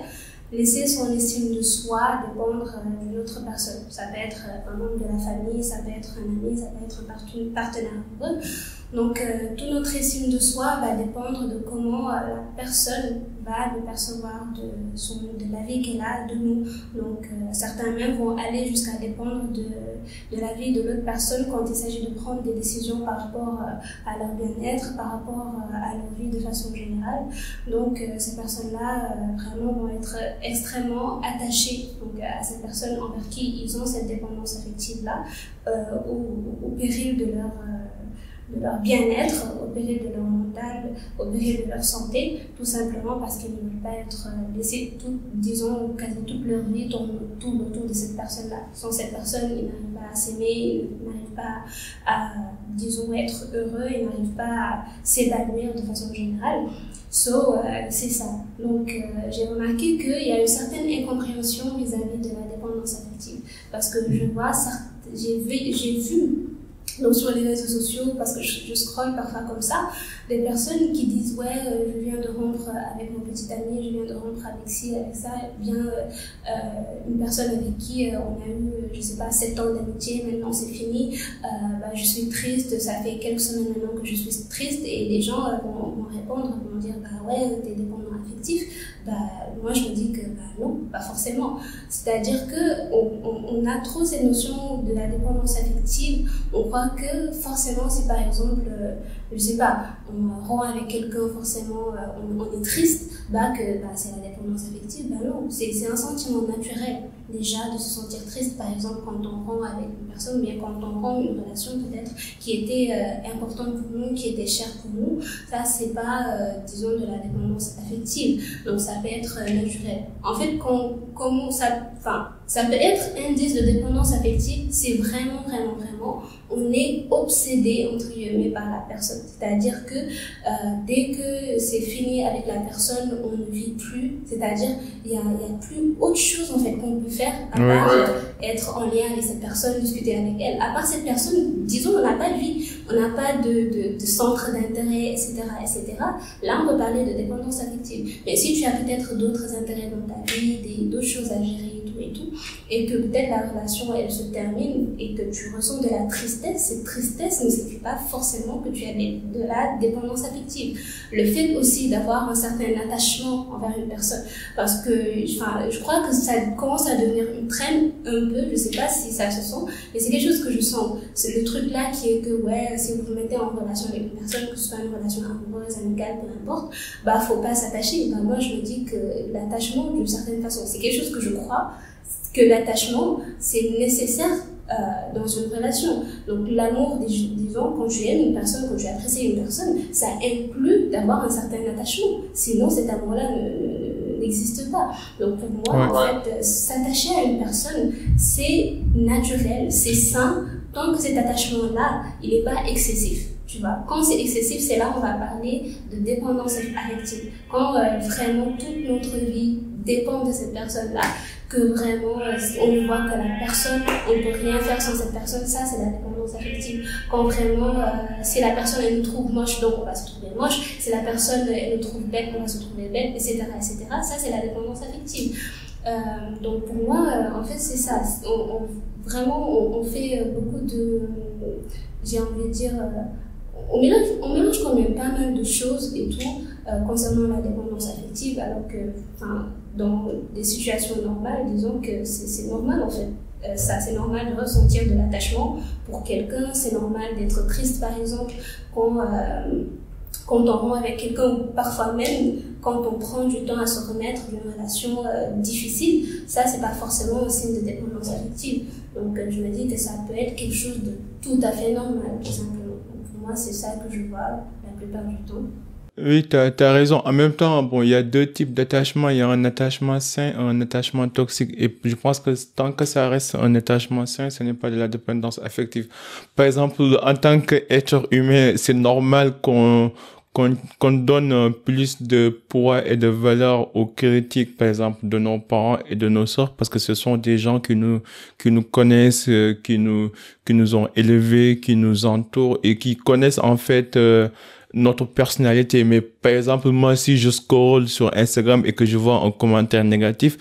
laisser son estime de soi dépendre d'une autre personne. Ça peut être un membre de la famille, ça peut être un ami, ça peut être un partenaire amoureux. Donc, toute notre estime de soi va dépendre de comment la personne va nous percevoir de la vie qu'elle a de nous. Donc, certains même vont aller jusqu'à dépendre de la vie de l'autre personne quand il s'agit de prendre des décisions par rapport à leur bien-être, par rapport à leur vie de façon générale. Donc, ces personnes-là vraiment vont être extrêmement attachées donc, à cette personne envers qui ils ont cette dépendance affective-là, au péril de leur bien-être, au péril de leur mental, au péril de leur santé, tout simplement parce qu'ils ne veulent pas être laissés, disons, quasi toute leur vie tourne autour de cette personne-là. Sans cette personne, ils n'arrivent pas à s'aimer, ils n'arrivent pas à, disons, être heureux, ils n'arrivent pas à s'épanouir de façon générale. C'est ça. Donc, j'ai remarqué qu'il y a une certaine incompréhension vis-à-vis de la dépendance affective. Parce que je vois, j'ai vu donc sur les réseaux sociaux, parce que je scrolle parfois comme ça, des personnes qui disent ouais, je viens de rompre avec mon petit ami, je viens de rompre avec ci, avec ça, bien une personne avec qui on a eu, je sais pas, 7 ans d'amitié, maintenant c'est fini, je suis triste, ça fait quelques semaines maintenant que je suis triste, et les gens vont répondre, vont dire bah ouais, t'es dépendant affectif. Moi je me dis que non, pas forcément. C'est-à-dire que on a trop cette notion de la dépendance affective. On croit que forcément, si par exemple, je sais pas, on rompt avec quelqu'un, forcément, on est triste, c'est la dépendance affective. Non, c'est un sentiment naturel déjà de se sentir triste, par exemple, quand on rompt avec une personne, ou bien quand on rompt une relation peut-être qui était importante pour nous, qui était chère pour nous. Ça, c'est pas, disons, de la dépendance affective. Donc, ça peut être naturel. En fait, ça peut être un indice de dépendance affective, c'est vraiment, on est obsédé, entre guillemets, par la personne. C'est-à-dire que dès que c'est fini avec la personne, on ne vit plus. C'est-à-dire, il y a plus autre chose, en fait, qu'on peut faire à part être en lien avec cette personne, discuter avec elle. À part cette personne, disons, on n'a pas de vie, on n'a pas de centre d'intérêt, etc., etc. Là, on peut parler de dépendance affective. Mais si tu as peut-être d'autres intérêts dans ta vie, d'autres choses à gérer, et que peut-être la relation elle se termine et que tu ressens de la tristesse, cette tristesse ne signifie pas forcément que tu as de la dépendance affective. Le fait aussi d'avoir un certain attachement envers une personne, parce que je crois que ça commence à devenir une traîne un peu, je sais pas si ça se sent, mais c'est quelque chose que je sens. C'est le truc là qui est que si vous vous mettez en relation avec une personne, que ce soit une relation amoureuse, amicale, peu importe, faut pas s'attacher. Moi je me dis que l'attachement d'une certaine façon, c'est quelque chose que je crois, que l'attachement, c'est nécessaire dans une relation. Donc l'amour, disons, quand tu aimes une personne, quand tu apprécies une personne, ça inclut d'avoir un certain attachement. Sinon, cet amour-là n'existe pas. Donc pour moi, en fait, s'attacher à une personne, c'est naturel, c'est sain, tant que cet attachement-là, il n'est pas excessif. Tu vois, quand c'est excessif, c'est là où on va parler de dépendance affective. Quand vraiment toute notre vie dépend de cette personne-là, que vraiment on voit que la personne, on ne peut rien faire sans cette personne, ça c'est la dépendance affective. Quand vraiment, si la personne elle nous trouve moche, donc on va se trouver moche, si la personne elle nous trouve belle, on va se trouver belle, etc., etc. Ça c'est la dépendance affective. Donc pour moi, en fait c'est ça. On fait beaucoup de, j'ai envie de dire, on mélange quand même pas mal de choses et tout concernant la dépendance affective, alors que dans des situations normales, disons que c'est normal en fait. C'est normal de ressentir de l'attachement pour quelqu'un, c'est normal d'être triste par exemple quand on rompt avec quelqu'un, ou parfois même quand on prend du temps à se remettre d'une relation difficile. Ça c'est pas forcément un signe de dépendance affective. Donc je me dis que ça peut être quelque chose de tout à fait normal, tout simplement. Moi, c'est ça que je vois la plupart du temps. Oui, t'as raison. En même temps, il y a deux types d'attachement. Il y a un attachement sain et un attachement toxique. Et je pense que tant que ça reste un attachement sain, ce n'est pas de la dépendance affective. Par exemple, en tant qu'être humain, c'est normal qu'on donne plus de poids et de valeur aux critiques, par exemple, de nos parents et de nos sœurs, parce que ce sont des gens qui nous connaissent, qui nous ont élevés, qui nous entourent et qui connaissent en fait notre personnalité. Mais par exemple, moi, si je scrolle sur Instagram et que je vois un commentaire négatif,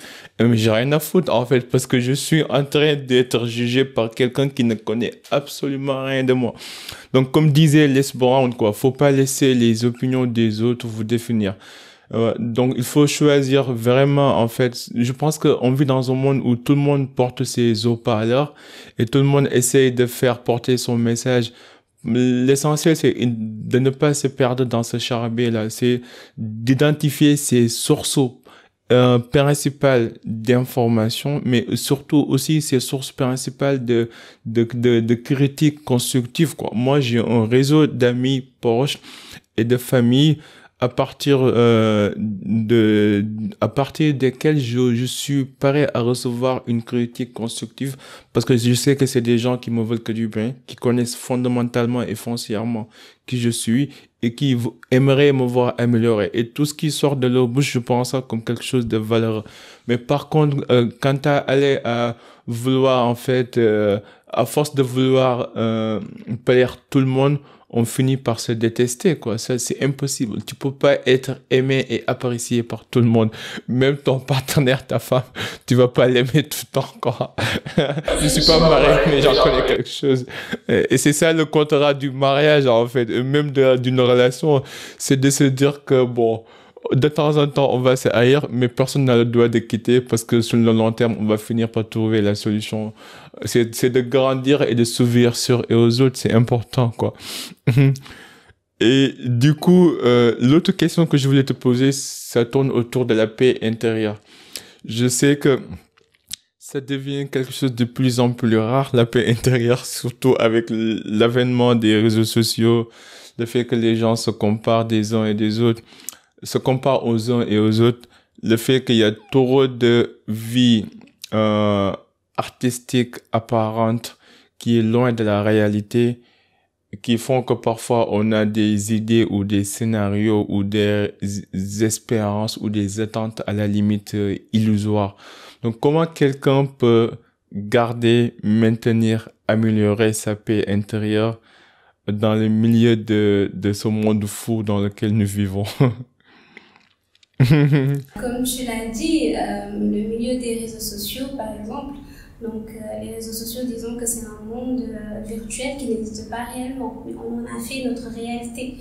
j'ai rien à foutre, en fait, parce que je suis en train d'être jugé par quelqu'un qui ne connaît absolument rien de moi. Donc, comme disait Les Brown, quoi, faut pas laisser les opinions des autres vous définir. Donc, il faut choisir vraiment, en fait, je pense qu'on vit dans un monde où tout le monde porte ses haut-parleurs et tout le monde essaye de faire porter son message. L'essentiel, c'est de ne pas se perdre dans ce charabia-là. C'est d'identifier ses sources principales d'information, mais surtout aussi ses sources principales de critiques constructives, quoi. Moi, j'ai un réseau d'amis proches et de famille à partir desquels je suis prêt à recevoir une critique constructive parce que je sais que c'est des gens qui me veulent que du bien, qui connaissent fondamentalement et foncièrement qui je suis et qui aimeraient me voir améliorer. Et tout ce qui sort de leur bouche, je pense ça comme quelque chose de valeureux. Mais par contre, quand t'as allé à vouloir, en fait, à force de vouloir plaire tout le monde, on finit par se détester, quoi. Ça, c'est impossible. Tu peux pas être aimé et apprécié par tout le monde. Même ton partenaire, ta femme, tu vas pas l'aimer tout le temps, quoi. Je suis pas marié, mais j'en connais quelque chose. Et c'est ça le contrat du mariage, en fait. Et même d'une relation, c'est de se dire que, bon, de temps en temps, on va se haïr, mais personne n'a le droit de quitter parce que sur le long terme, on va finir par trouver la solution. C'est de grandir et de s'ouvrir sur et aux autres, c'est important, quoi. Et du coup, l'autre question que je voulais te poser, ça tourne autour de la paix intérieure. Je sais que ça devient quelque chose de plus en plus rare, la paix intérieure, surtout avec l'avènement des réseaux sociaux, le fait que les gens se comparent des uns et des autres, se comparent aux uns et aux autres, le fait qu'il y a trop de vie artistique apparente qui est loin de la réalité, qui font que parfois on a des idées ou des scénarios ou des espérances ou des attentes à la limite illusoires. Donc comment quelqu'un peut garder, maintenir, améliorer sa paix intérieure dans le milieu de ce monde fou dans lequel nous vivons? Comme tu l'as dit, le milieu des réseaux sociaux, par exemple, donc les réseaux sociaux, disons que c'est un monde virtuel qui n'existe pas réellement, mais on en a fait notre réalité.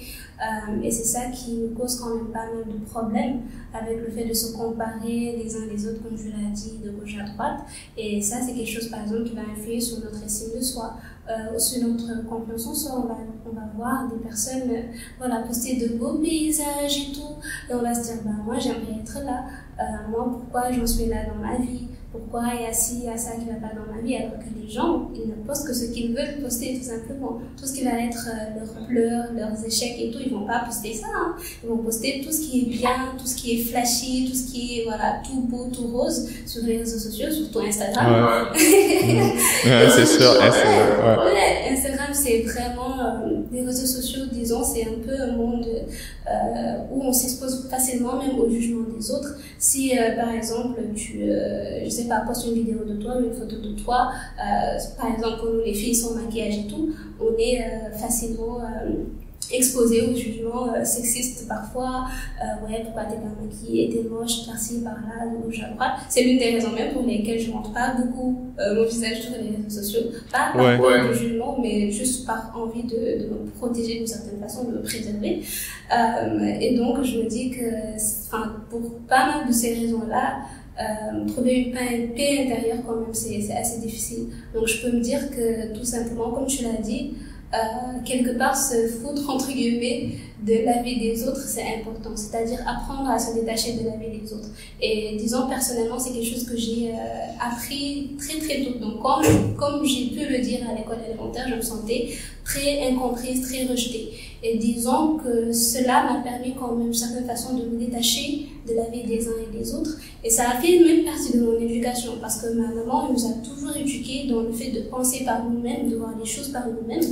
Et c'est ça qui nous cause quand même pas mal de problèmes avec le fait de se comparer les uns les autres, comme tu l'as dit, de gauche à droite. Et ça, c'est quelque chose, par exemple, qui va influer sur notre estime de soi, sur notre confiance en soi. On va voir des personnes voilà, poster de beaux paysages et tout, et on va se dire, bah, moi, j'aimerais être là. Moi, pourquoi j'en suis là dans ma vie? Pourquoi il y a ci, il y a ça qui ne va pas dans ma vie? Alors que les gens, ils ne postent que ce qu'ils veulent poster, tout simplement. Tout ce qui va être leurs pleurs, leurs échecs et tout, ils ne vont pas poster ça. Hein. Ils vont poster tout ce qui est bien, tout ce qui est flashy, tout ce qui est voilà, tout beau, tout rose sur les réseaux sociaux, surtout Instagram. Ouais, c'est sûr. Ouais, Instagram, c'est vraiment les réseaux sociaux, disons, c'est un peu un monde où on s'expose facilement même au jugement des autres. Si par exemple je sais pas, poste une vidéo de toi, une photo de toi, par exemple pour nous les filles sans maquillage et tout, on est facilement exposé au jugement sexiste parfois. Ouais, pourquoi t'es pas maquillée, t'es moche, par-ci, par-là, de gauche à droite. C'est l'une des raisons même pour lesquelles je montre pas beaucoup mon visage sur les réseaux sociaux. Pas par peur de jugement, mais juste par envie de me protéger d'une certaine façon, de me préserver. Et donc, je me dis que, pour pas mal de ces raisons-là, trouver une paix intérieure quand même, c'est assez difficile. Donc, je peux me dire que tout simplement, comme tu l'as dit, quelque part se foutre entre guillemets de la vie des autres, c'est important, c'est-à-dire apprendre à se détacher de la vie des autres. Et disons personnellement, c'est quelque chose que j'ai appris très très tôt. Donc comme j'ai pu le dire à l'école élémentaire, je me sentais très incomprise, très rejetée. Et disons que cela m'a permis quand même d'une certaine façon de me détacher de la vie des uns et des autres. Et ça a fait même partie de mon éducation, parce que ma maman nous a toujours éduqués dans le fait de penser par nous-mêmes, de voir les choses par nous-mêmes,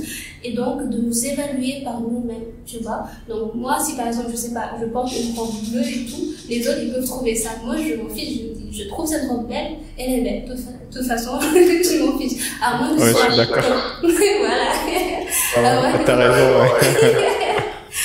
et donc de nous évaluer par nous-mêmes, tu vois. Donc moi, si par exemple, je sais pas, je porte une robe bleue et tout, les autres ils peuvent trouver ça. Moi, je m'en fiche, je trouve cette robe belle, elle est belle. De toute façon, je m'en fiche. À moins que je suis d'accord. Voilà. T'as raison, ouais.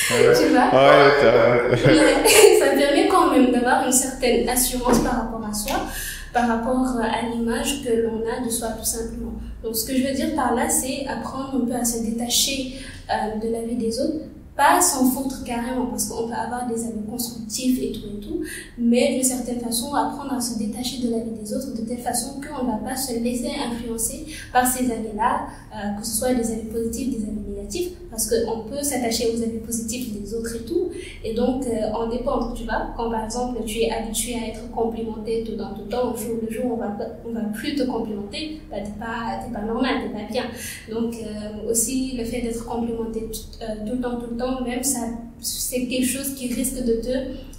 Tu vois? Ouais, Mais ça permet quand même d'avoir une certaine assurance par rapport à soi, par rapport à l'image que l'on a de soi tout simplement. Donc ce que je veux dire par là, c'est apprendre un peu à se détacher de la vie des autres, pas s'en foutre carrément, parce qu'on peut avoir des avis constructifs et tout, mais d'une certaine façon apprendre à se détacher de la vie des autres de telle façon qu'on ne va pas se laisser influencer par ces avis-là, que ce soit des avis positifs, des avis négatifs, parce qu'on peut s'attacher aux avis positifs des autres et tout, et donc en dépendre, tu vois. Quand par exemple tu es habitué à être complimenté tout le temps, le jour où on va plus te complimenter, bah, t'es pas normal, t'es pas bien. Donc aussi le fait d'être complimenté tout le temps, même ça, c'est quelque chose qui risque de te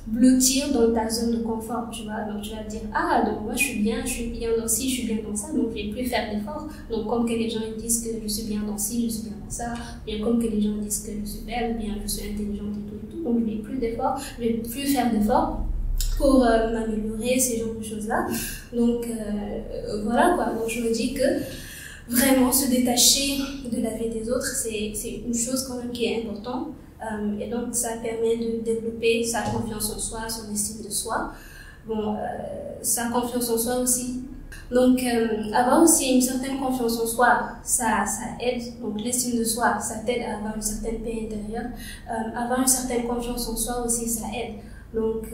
blottir dans ta zone de confort, tu vois. Donc tu vas te dire, ah, donc moi je suis bien dans ci, je suis bien dans ça, donc je vais plus faire d'efforts. Donc comme que les gens ils disent que je suis bien dans ci, je suis bien dans ça, bien comme que les gens disent que je suis belle, bien je suis intelligente et tout, donc je vais plus d'efforts, je vais plus faire d'efforts pour m'améliorer, ces genres de choses-là. Donc voilà quoi, donc je me dis que vraiment se détacher de la vie des autres, c'est une chose quand même qui est importante. Et donc ça permet de développer sa confiance en soi, son estime de soi. Bon, sa confiance en soi aussi. Donc avoir aussi une certaine confiance en soi, ça aide. Donc l'estime de soi, ça t'aide à avoir une certaine paix intérieure. Avoir une certaine confiance en soi aussi, ça aide. Donc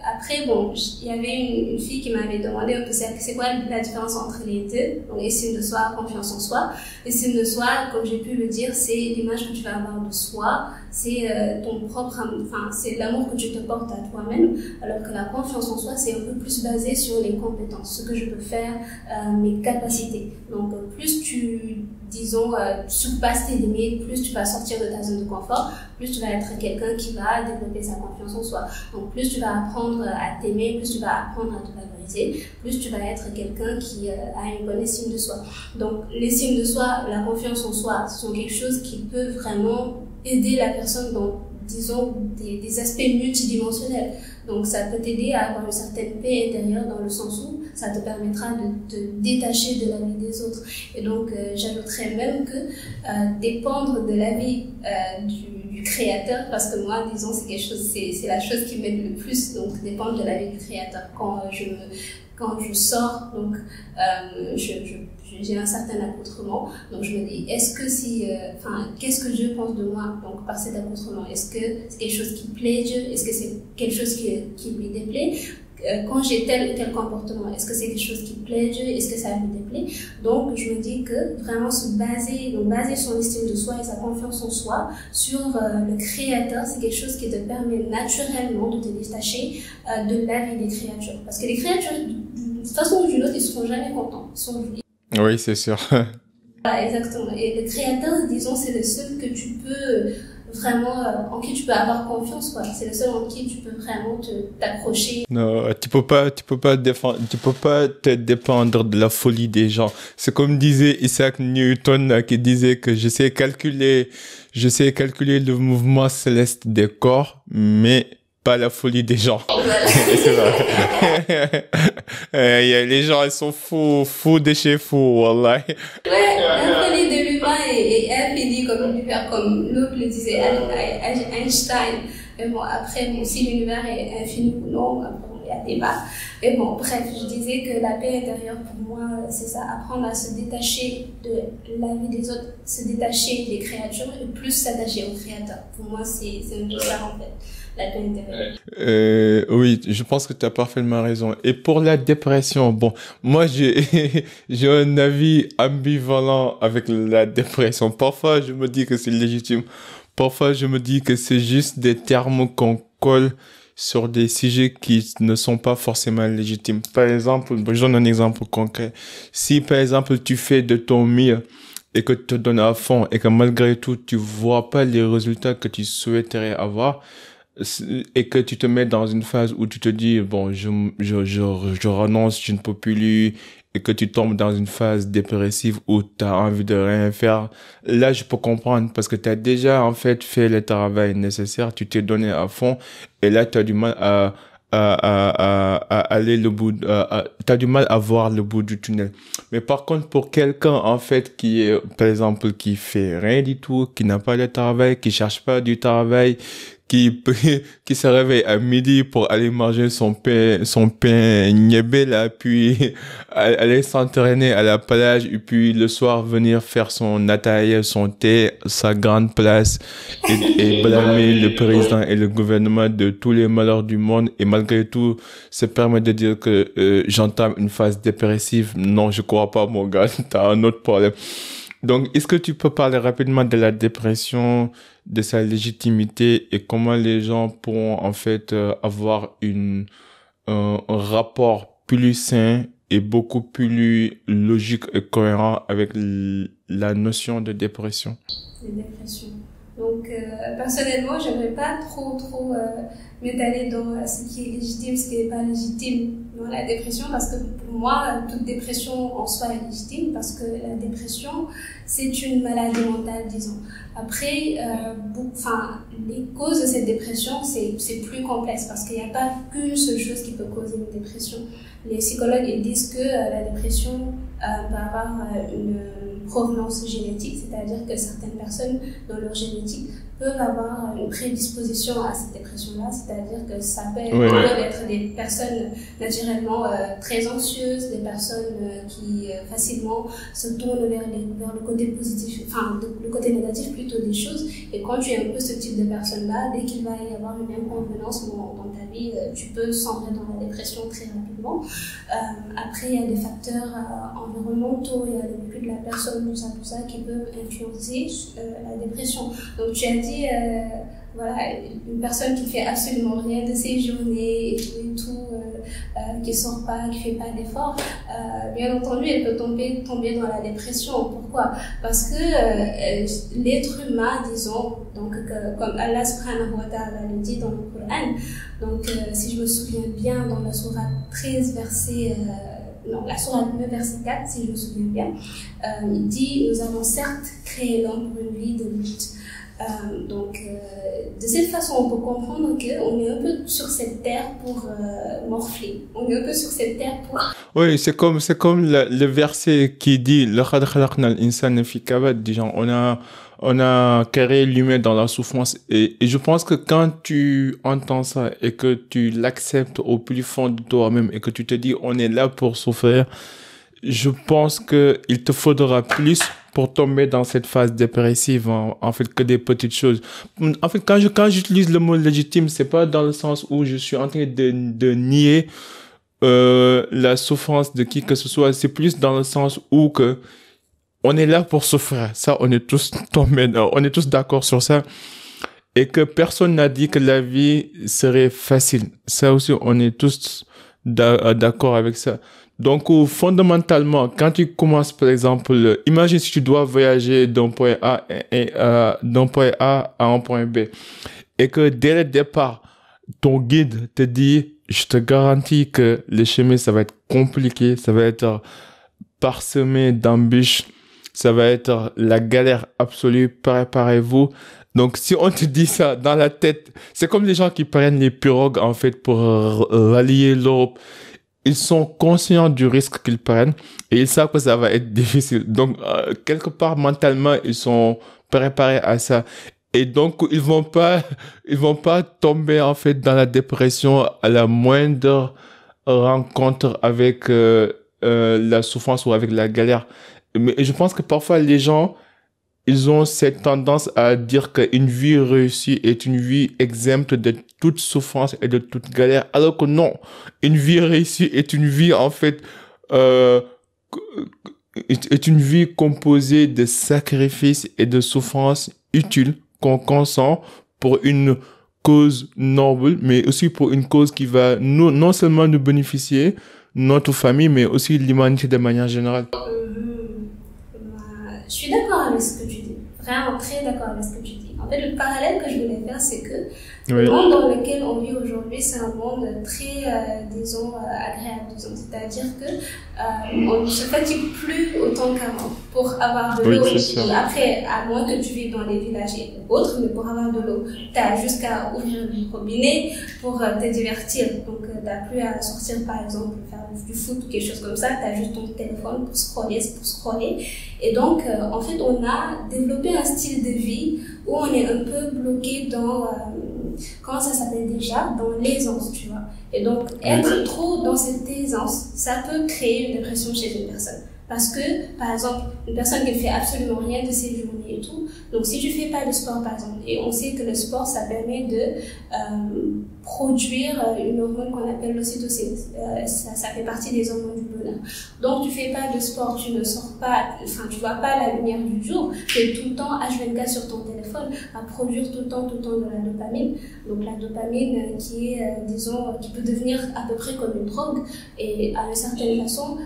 après, bon, il y avait une fille qui m'avait demandé un peu c'est quoi la différence entre les deux. Donc estime de soi, confiance en soi. Estime de soi, comme j'ai pu le dire, c'est l'image que tu vas avoir de soi, c'est ton propre amour, enfin c'est l'amour que tu te portes à toi-même, alors que la confiance en soi c'est un peu plus basé sur les compétences, ce que je peux faire, mes capacités. Donc plus tu surpasses tes limites, plus tu vas sortir de ta zone de confort, plus tu vas être quelqu'un qui va développer sa confiance en soi. Donc plus tu vas apprendre à t'aimer, plus tu vas apprendre à te valoriser, plus tu vas être quelqu'un qui a une bonne estime de soi. Donc l'estime de soi, la confiance en soi, sont quelque chose qui peut vraiment aider la personne dans, disons, des aspects multidimensionnels. Donc ça peut t'aider à avoir une certaine paix intérieure dans le sens où ça te permettra de te détacher de la vie des autres. Et donc j'ajouterais même que dépendre de la vie du créateur, parce que moi, disons, c'est quelque chose, c'est la chose qui m'aide le plus, donc dépendre de la vie du créateur. Quand je sors, donc j'ai un certain accoutrement, donc je me dis, est-ce que qu'est-ce que Dieu pense de moi, donc par cet accoutrement? Est-ce que c'est quelque chose qui plaît Dieu? Est-ce que c'est quelque chose qui lui déplaît? Quand j'ai tel ou tel comportement, est-ce que c'est quelque chose qui plaît Dieu? Est-ce que ça lui déplaît? Donc je me dis que vraiment baser son estime de soi et sa confiance en soi sur le créateur, c'est quelque chose qui te permet naturellement de te détacher de la vie des créatures. Parce que les créatures, d'une façon ou d'une autre, ils ne seront jamais contents. Oui, c'est sûr. Voilà, exactement. Et le créateur, disons, c'est le seul que tu peux vraiment, en qui tu peux avoir confiance, quoi. C'est le seul en qui tu peux vraiment t'accrocher. Non, tu peux pas te dépendre de la folie des gens. C'est comme disait Isaac Newton, qui disait que je sais calculer le mouvement céleste des corps, mais pas la folie des gens. Voilà. C'est vrai. Les gens, ils sont fous de chez fous, wallah. Ouais, la folie de l'humain est infinie, comme l'autre le disait, Einstein. Mais bon, après, si l'univers est infini ou non, il y a débat. Mais bon, bref, je disais que la paix intérieure, pour moi, c'est ça, apprendre à se détacher de la vie des autres, se détacher des créatures et plus s'attacher au créateur. Pour moi, c'est un peu ça, en fait. La paix intérieure. Oui, je pense que tu as parfaitement raison. Et pour la dépression, bon, moi j'ai un avis ambivalent avec la dépression. Parfois, je me dis que c'est légitime. Parfois, je me dis que c'est juste des termes qu'on colle sur des sujets qui ne sont pas forcément légitimes. Par exemple, je donne un exemple concret. Si, par exemple, tu fais de ton mieux et que tu te donnes à fond et que malgré tout, tu vois pas les résultats que tu souhaiterais avoir, et que tu te mets dans une phase où tu te dis, bon, je renonce, je ne peux plus, et que tu tombes dans une phase dépressive où tu as envie de rien faire, là, je peux comprendre parce que tu as déjà, en fait, fait le travail nécessaire, tu t'es donné à fond, et là, tu as du mal à à aller le bout, t'as du mal à voir le bout du tunnel. Mais par contre, pour quelqu'un, en fait, qui est, par exemple, qui fait rien du tout, qui n'a pas de travail, qui cherche pas du travail, qui se réveille à midi pour aller manger son pain niébé, là, puis aller s'entraîner à la plage, et puis le soir venir faire son ataïa, son thé, sa grande place, et blâmer le président et le gouvernement de tous les malheurs du monde, et malgré tout, se permet de dire que j'entame une phase dépressive. Non, je crois pas, mon gars, t'as un autre problème. Donc, est-ce que tu peux parler rapidement de la dépression, de sa légitimité et comment les gens pourront en fait avoir un rapport plus sain et beaucoup plus logique et cohérent avec la notion de dépression? De dépression. Donc, personnellement, j'aimerais pas trop m'étaler dans ce qui est légitime, ce qui n'est pas légitime dans la dépression, parce que pour moi, toute dépression en soi est légitime, parce que la dépression, c'est une maladie mentale, disons. Après, les causes de cette dépression, c'est plus complexe, parce qu'il n'y a pas qu'une seule chose qui peut causer une dépression. Les psychologues, ils disent que la dépression peut avoir une provenance génétique, c'est-à-dire que certaines personnes dans leur génétique peuvent avoir une prédisposition à cette dépression-là, c'est-à-dire que ça peut être des personnes naturellement très anxieuses, des personnes qui facilement se tournent vers le côté positif, le côté négatif plutôt des choses. Et quand tu es un peu ce type de personne-là, dès qu'il va y avoir une inconvenance dans ta vie, tu peux sombrer dans la dépression très rapidement. Après, il y a des facteurs environnementaux, il y a le vécu de la personne, tout ça, qui peuvent influencer la dépression. Donc, tu as dit, une personne qui fait absolument rien de ses journées et tout, qui sort pas, qui fait pas d'efforts, bien entendu, elle peut tomber dans la dépression. Pourquoi? Parce que l'être humain, disons, donc comme Allah subhanahu wa ta'ala le dit dans le Coran, donc si je me souviens bien, dans la sourate 13, la sourate 9, verset 4, si je me souviens bien, il dit: nous avons certes créé l'homme pour une vie de lutte. De cette façon, on peut comprendre qu'on est un peu sur cette terre pour morfler. On est un peu sur cette terre pour... Oui, c'est comme le verset qui dit لَقَدْ خَلَقْنَا الْإِنسَانَ فِي كَبَدٍ. On a créé l'humain dans la souffrance. Et je pense que quand tu entends ça et que tu l'acceptes au plus fond de toi-même et que tu te dis on est là pour souffrir, je pense que il te faudra plus pour tomber dans cette phase dépressive, en fait, que des petites choses. En fait, quand j'utilise le mot légitime, c'est pas dans le sens où je suis en train de nier la souffrance de qui que ce soit. C'est plus dans le sens où que on est là pour souffrir. Ça, on est tous on est tous d'accord sur ça. Et que personne n'a dit que la vie serait facile. Ça aussi, on est tous d'accord avec ça. Donc, fondamentalement, quand tu commences, par exemple, imagine si tu dois voyager d'un point A à un point B, et que dès le départ, ton guide te dit, je te garantis que le chemin, ça va être compliqué, ça va être parsemé d'embûches, ça va être la galère absolue, préparez-vous. Donc, si on te dit ça dans la tête, c'est comme les gens qui prennent les pirogues, en fait, pour rallier l'Europe. Ils sont conscients du risque qu'ils prennent et ils savent que ça va être difficile. Donc, quelque part, mentalement, ils sont préparés à ça. Et donc, ils vont pas tomber, en fait, dans la dépression à la moindre rencontre avec la souffrance ou avec la galère. Mais je pense que parfois, les gens, ils ont cette tendance à dire qu'une vie réussie est une vie exempte de toute souffrance et de toute galère, alors que non, une vie réussie est une vie, en fait, est une vie composée de sacrifices et de souffrances utiles qu'on consent pour une cause noble, mais aussi pour une cause qui va non seulement nous bénéficier, notre famille, mais aussi l'humanité de manière générale. Je suis d'accord avec ce que tu dis, vraiment très d'accord avec ce que tu dis. En fait, le parallèle que je voulais faire, c'est que Oui. Le monde dans lequel on vit aujourd'hui, c'est un monde très, disons, agréable. C'est-à-dire que on ne se fatigue plus autant qu'avant pour avoir de l'eau. Oui, c'est sûr. Après, à moins que tu vives dans les villages et autres, mais pour avoir de l'eau, tu as jusqu'à ouvrir le robinet pour te divertir. Donc, tu n'as plus à sortir, par exemple, faire du foot ou quelque chose comme ça. Tu as juste ton téléphone pour scroller. Et donc, en fait, on a développé un style de vie où on est un peu bloqué dans, comment ça s'appelle déjà, dans l'aisance, tu vois. Et donc, être trop dans cette aisance, ça peut créer une dépression chez une personne. Parce que, par exemple, une personne qui ne fait absolument rien de ses journées et tout, donc si tu ne fais pas de sport, par exemple, et on sait que le sport, ça permet de produire une hormone qu'on appelle l'ocytocine. Ça fait partie des hormones du bonheur. Donc, tu ne fais pas de sport, tu ne sors pas, enfin, tu ne vois pas la lumière du jour, tu es tout le temps H24 sur ton téléphone, à produire tout le temps de la dopamine. Donc, la dopamine qui est, disons, qui peut devenir à peu près comme une drogue, et à une certaine façon,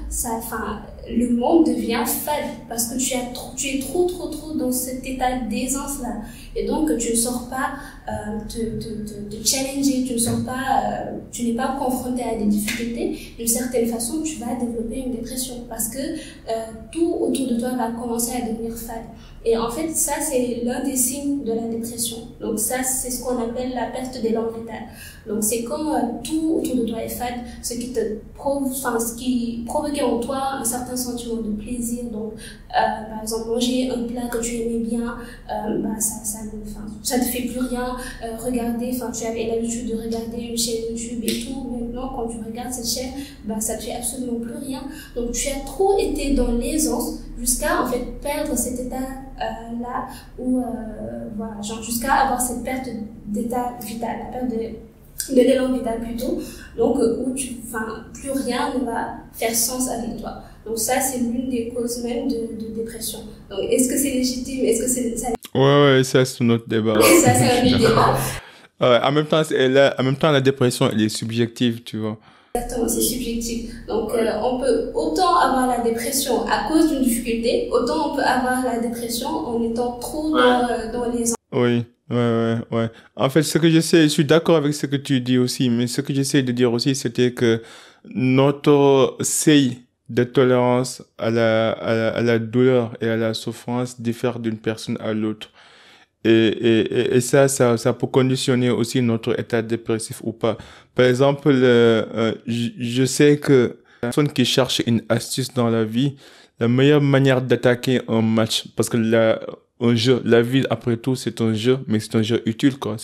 le monde devient fade parce que tu es trop dans cet état d'aisance-là. Et donc, tu ne sors pas te challenger, tu n'es pas confronté à des difficultés. D'une certaine façon, tu vas développer une dépression parce que tout autour de toi va commencer à devenir fade. Et en fait, ça, c'est l'un des signes de la dépression. Donc ça, c'est ce qu'on appelle la perte d'élan vital. Donc c'est quand tout autour de toi est fade, ce qui provoquait en toi un certain sentiment de plaisir. Donc, par exemple, manger un plat que tu aimais bien, ça ne te fait plus rien. Regarder, tu avais l'habitude de regarder une chaîne YouTube et tout. Maintenant, quand tu regardes cette chaîne, ça ne te fait absolument plus rien. Donc tu as trop été dans l'aisance jusqu'à en fait perdre cet état là où jusqu'à avoir cette perte d'état vital, la perte de l'élan vital plutôt, donc où plus rien ne va faire sens avec toi. Donc ça, c'est l'une des causes même de dépression. Donc est-ce que c'est légitime? Est-ce que c'est ça? Ouais, ça c'est notre débat. Ça c'est un autre débat. En même temps, la dépression, elle est subjective, tu vois. Exactement, c'est subjectif. Donc, on peut autant avoir la dépression à cause d'une difficulté, autant on peut avoir la dépression en étant trop dans les... Oui, ouais. En fait, je suis d'accord avec ce que tu dis aussi, mais ce que j'essaie de dire aussi, c'était que notre seuil de tolérance à la douleur et à la souffrance diffère d'une personne à l'autre. Et ça peut conditionner aussi notre état dépressif ou pas. Par exemple, je sais que la personne qui cherche une astuce dans la vie, la meilleure manière d'attaquer un match, parce que un jeu, la vie après tout c'est un jeu, mais c'est un jeu utile quoi.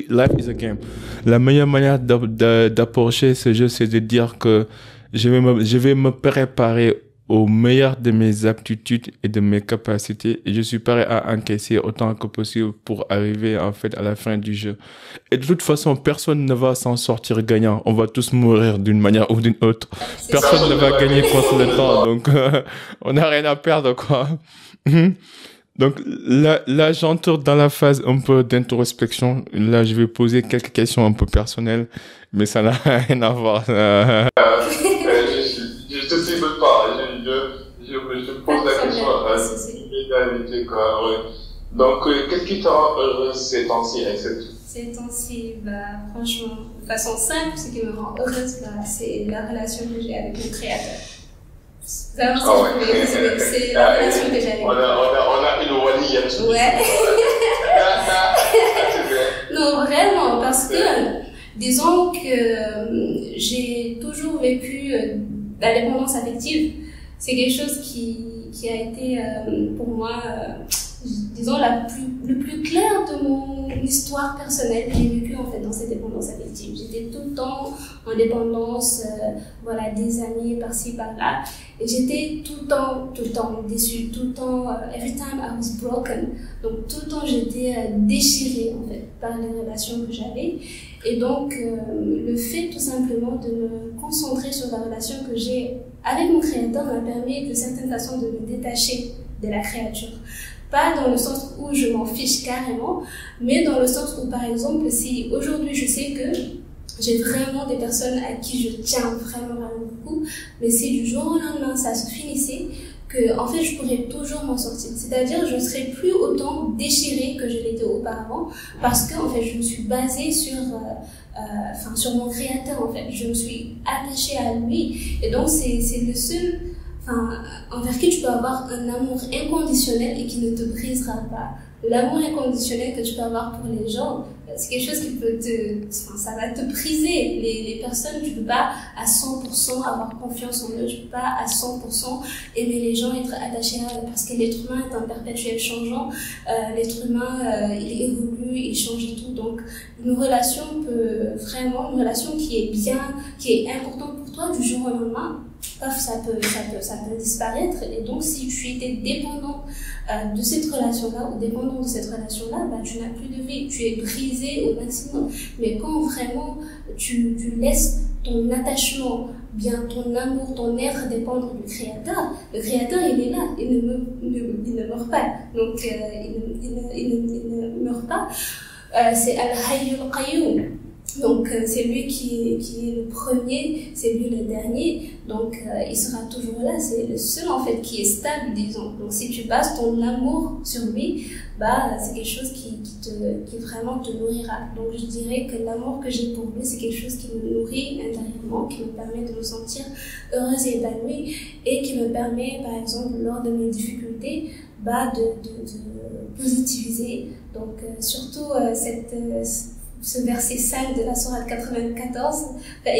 Life is a game. La meilleure manière d'approcher ce jeu, c'est de dire que je vais me préparer au meilleur de mes aptitudes et de mes capacités et je suis prêt à encaisser autant que possible pour arriver en fait à la fin du jeu. Et de toute façon, personne ne va s'en sortir gagnant. On va tous mourir d'une manière ou d'une autre. Personne ne va gagner contre le temps, donc on n'a rien à perdre quoi. Donc là j'entre dans la phase un peu d'introspection. Là je vais poser quelques questions un peu personnelles, mais ça n'a rien à voir. Je te cible pas, je pose la question à l'invité quoi. Ouais. Donc qu'est-ce qui te rend heureuse ces temps-ci, Ces temps-ci, franchement, de façon simple, ce qui me rend heureuse, c'est la relation que j'ai avec mon créateur. C'est la relation que j'ai avec lui. On a une wali là-dessus. Ouais. Non, vraiment, parce que, disons que j'ai toujours vécu la dépendance affective. C'est quelque chose qui a été pour moi, disons, le plus clair de mon histoire personnelle que j'ai vécu en fait dans cette dépendance affective. J'étais tout le temps en dépendance, des amis par-ci par-là, et j'étais tout le temps déçue, tout le temps, every time I was broken. Donc tout le temps j'étais déchirée en fait par les relations que j'avais. Et donc le fait tout simplement de me concentrer sur la relation que j'ai avec mon créateur m'a permis de certaine façon de me détacher de la créature. Pas dans le sens où je m'en fiche carrément, mais dans le sens où, par exemple, si aujourd'hui je sais que j'ai vraiment des personnes à qui je tiens vraiment beaucoup, mais si du jour au lendemain ça se finissait, que en fait je pourrais toujours m'en sortir. C'est-à-dire je ne serai plus autant déchirée que je l'étais auparavant parce que en fait je me suis basée sur sur mon créateur en fait. Je me suis attachée à lui et donc c'est le seul envers qui tu peux avoir un amour inconditionnel et qui ne te brisera pas. L'amour inconditionnel que tu peux avoir pour les gens, c'est quelque chose qui peut ça va te briser. Les personnes, tu peux pas à 100% avoir confiance en eux, tu peux pas à 100% aimer les gens, être attaché à eux, parce que l'être humain est un perpétuel changeant, l'être humain, il évolue, il change et tout. Donc, une relation qui est bien, qui est importante pour toi du jour au lendemain, ça peut disparaître. Et donc, si tu étais dépendant de cette relation-là ou dépendant de cette relation-là, tu n'as plus de vie, tu es brisé au maximum. Mais quand vraiment tu laisses ton attachement, bien ton amour, ton être dépendre du Créateur, le Créateur il est là, il ne meurt pas. Donc il ne meurt pas. C'est Al-Hayy Al-Qayyum. Donc c'est lui qui est le premier, c'est lui le dernier, donc il sera toujours là, c'est le seul en fait qui est stable, disons. Donc si tu bases ton amour sur lui, c'est quelque chose qui vraiment te nourrira. Donc je dirais que l'amour que j'ai pour lui, c'est quelque chose qui me nourrit intérieurement, qui me permet de me sentir heureuse et épanouie et qui me permet par exemple lors de mes difficultés de positiviser. Donc surtout ce verset 5 de la sourate 94, je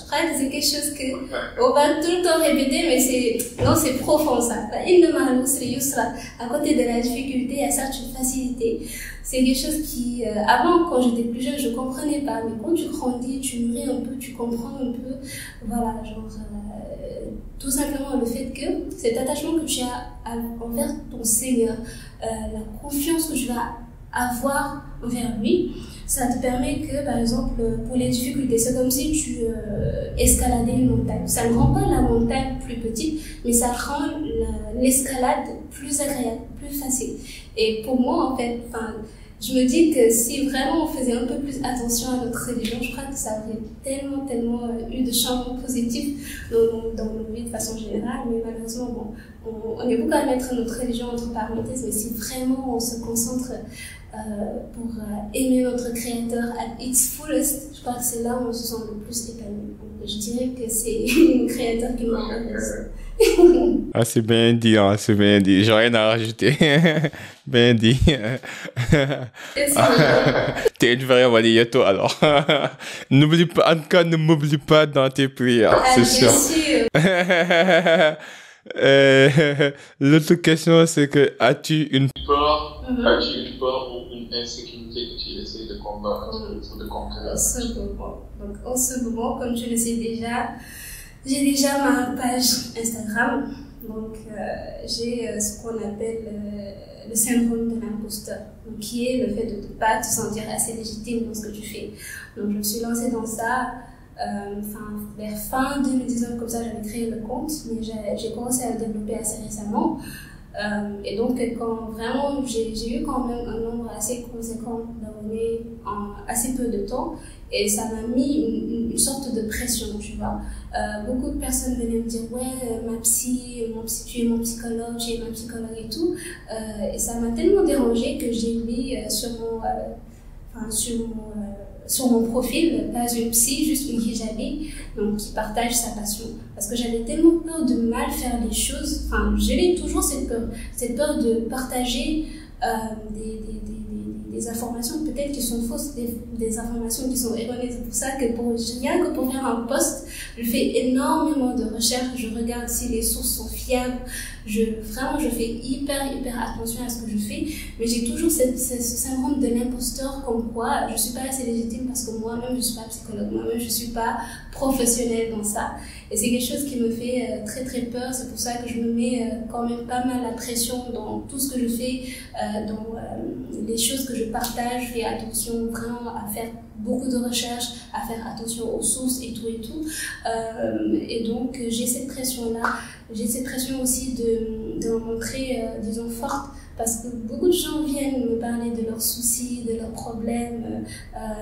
crois que c'est quelque chose qu'on va tout le temps répéter, mais c'est profond ça. À côté de la difficulté, il y a certes une facilité. C'est quelque chose qui, avant, quand j'étais plus jeune, je comprenais pas, mais quand tu grandis, tu mûris un peu, tu comprends un peu, voilà, tout simplement le fait que cet attachement que tu as envers ton Seigneur, la confiance que tu vas avoir envers lui, ça te permet que, par exemple, pour les difficultés, c'est comme si tu escaladais une montagne. Ça ne rend pas la montagne plus petite, mais ça rend l'escalade plus agréable, plus facile. Et pour moi, en fait, je me dis que si vraiment on faisait un peu plus attention à notre religion, je crois que ça aurait tellement eu de changements positifs dans nos vies de façon générale. Mais malheureusement, on est beaucoup à mettre notre religion entre parenthèses, mais si vraiment on se concentre pour aimer notre Créateur at its fullest, je crois que c'est là où on se sent le plus épanoui. Je dirais que c'est le Créateur qui m'intéresse. Ah, c'est bien dit, hein, c'est bien dit. J'ai rien à rajouter. Bien dit. T'es une vraie waliyato, alors. N'oublie pas, en tout cas, ne m'oublie pas dans tes prières, c'est sûr. L'autre question, c'est que as-tu une peur ou une insécurité que tu essaies de combattre, de conquérir? En ce moment, comme tu le sais déjà, j'ai déjà ma page Instagram. Donc, j'ai ce qu'on appelle le syndrome de l'imposteur, qui est le fait de ne pas te sentir assez légitime dans ce que tu fais. Donc, je me suis lancée dans ça. Vers fin 2019, comme ça, j'avais créé le compte, mais j'ai commencé à le développer assez récemment. Et donc, quand vraiment, j'ai eu quand même un nombre assez conséquent d'abonnés en assez peu de temps, et ça m'a mis une sorte de pression, tu vois. Beaucoup de personnes venaient me dire, ouais, tu es mon psychologue, tu es ma psychologue et tout. Et ça m'a tellement dérangée que j'ai mis sur mon profil, pas une psy, juste une hijabi, donc qui partage sa passion. Parce que j'avais tellement peur de mal faire les choses, j'ai toujours cette peur de partager des informations peut-être qui sont fausses, des informations qui sont erronées. C'est pour ça que rien que pour faire un post, je fais énormément de recherches, je regarde si les sources sont fiables, je fais hyper attention à ce que je fais, mais j'ai toujours ce syndrome de l'imposteur, comme quoi je suis pas assez légitime parce que moi-même je suis pas psychologue, moi-même je suis pas professionnelle dans ça, et c'est quelque chose qui me fait très peur. C'est pour ça que je me mets quand même pas mal la pression dans tout ce que je fais, dans les choses que je partage. Je fais attention vraiment à faire beaucoup de recherches, à faire attention aux sources et tout et donc j'ai cette pression là. J'ai cette pression aussi de me montrer, disons, forte, parce que beaucoup de gens viennent me parler de leurs soucis, de leurs problèmes.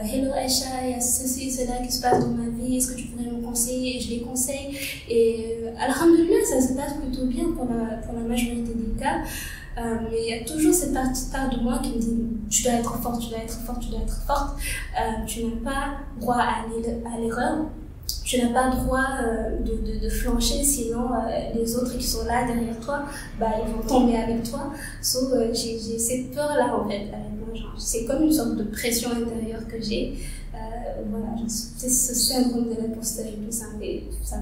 Hello Aïcha, il y a ceci, cela qui se passe dans ma vie, est-ce que tu pourrais me conseiller? Et je les conseille. Et alhamdoulilah, ça se passe plutôt bien pour la majorité des cas. Mais il y a toujours cette petite part de moi qui me dit tu dois être forte, tu dois être forte, tu dois être forte. Tu n'as pas droit à l'erreur. Tu n'as pas droit de flancher, sinon les autres qui sont là derrière toi, bah, ils vont tomber avec toi. J'ai cette peur-là en fait avec moi. C'est comme une sorte de pression intérieure que j'ai. Voilà, c'est ce syndrome de l'imposteur et tout, ça me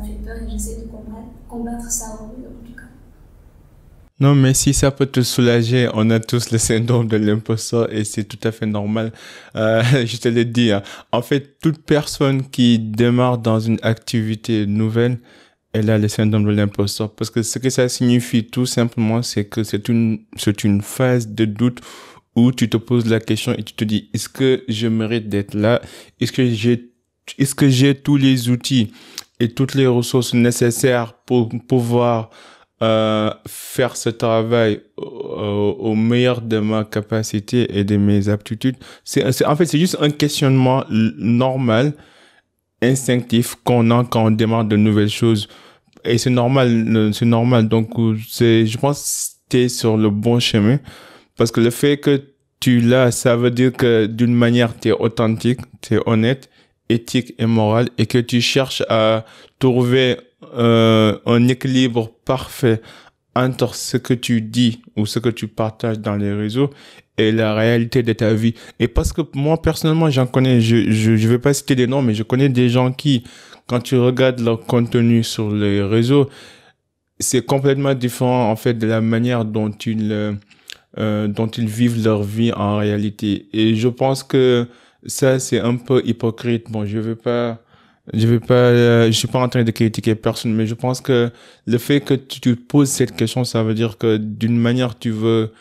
fait peur et j'essaie de combattre ça au mieux en tout cas. Non, mais si ça peut te soulager, on a tous le syndrome de l'imposteur et c'est tout à fait normal. Je te l'ai dit, hein. En fait, toute personne qui démarre dans une activité nouvelle, elle a le syndrome de l'imposteur. Parce que ce que ça signifie tout simplement, c'est que c'est une phase de doute où tu te poses la question et tu te dis, est-ce que je mérite d'être là? Est-ce que j'ai tous les outils et toutes les ressources nécessaires pour pouvoir faire ce travail au meilleur de ma capacité et de mes aptitudes? En fait, c'est juste un questionnement normal, instinctif qu'on a quand on démarre de nouvelles choses. Et c'est normal. Donc, je pense que tu es sur le bon chemin. Parce que le fait que tu l'as, ça veut dire que d'une manière, tu es authentique, tu es honnête, éthique et morale, et que tu cherches à trouver un équilibre parfait entre ce que tu dis ou ce que tu partages dans les réseaux et la réalité de ta vie. Et parce que moi, personnellement, j'en connais, je vais pas citer des noms, mais je connais des gens qui, quand tu regardes leur contenu sur les réseaux, c'est complètement différent, en fait, de la manière dont ils vivent leur vie en réalité. Et je pense que ça, c'est un peu hypocrite. Bon, je suis pas en train de critiquer personne, mais je pense que le fait que tu te poses cette question, ça veut dire que d'une manière, tu veux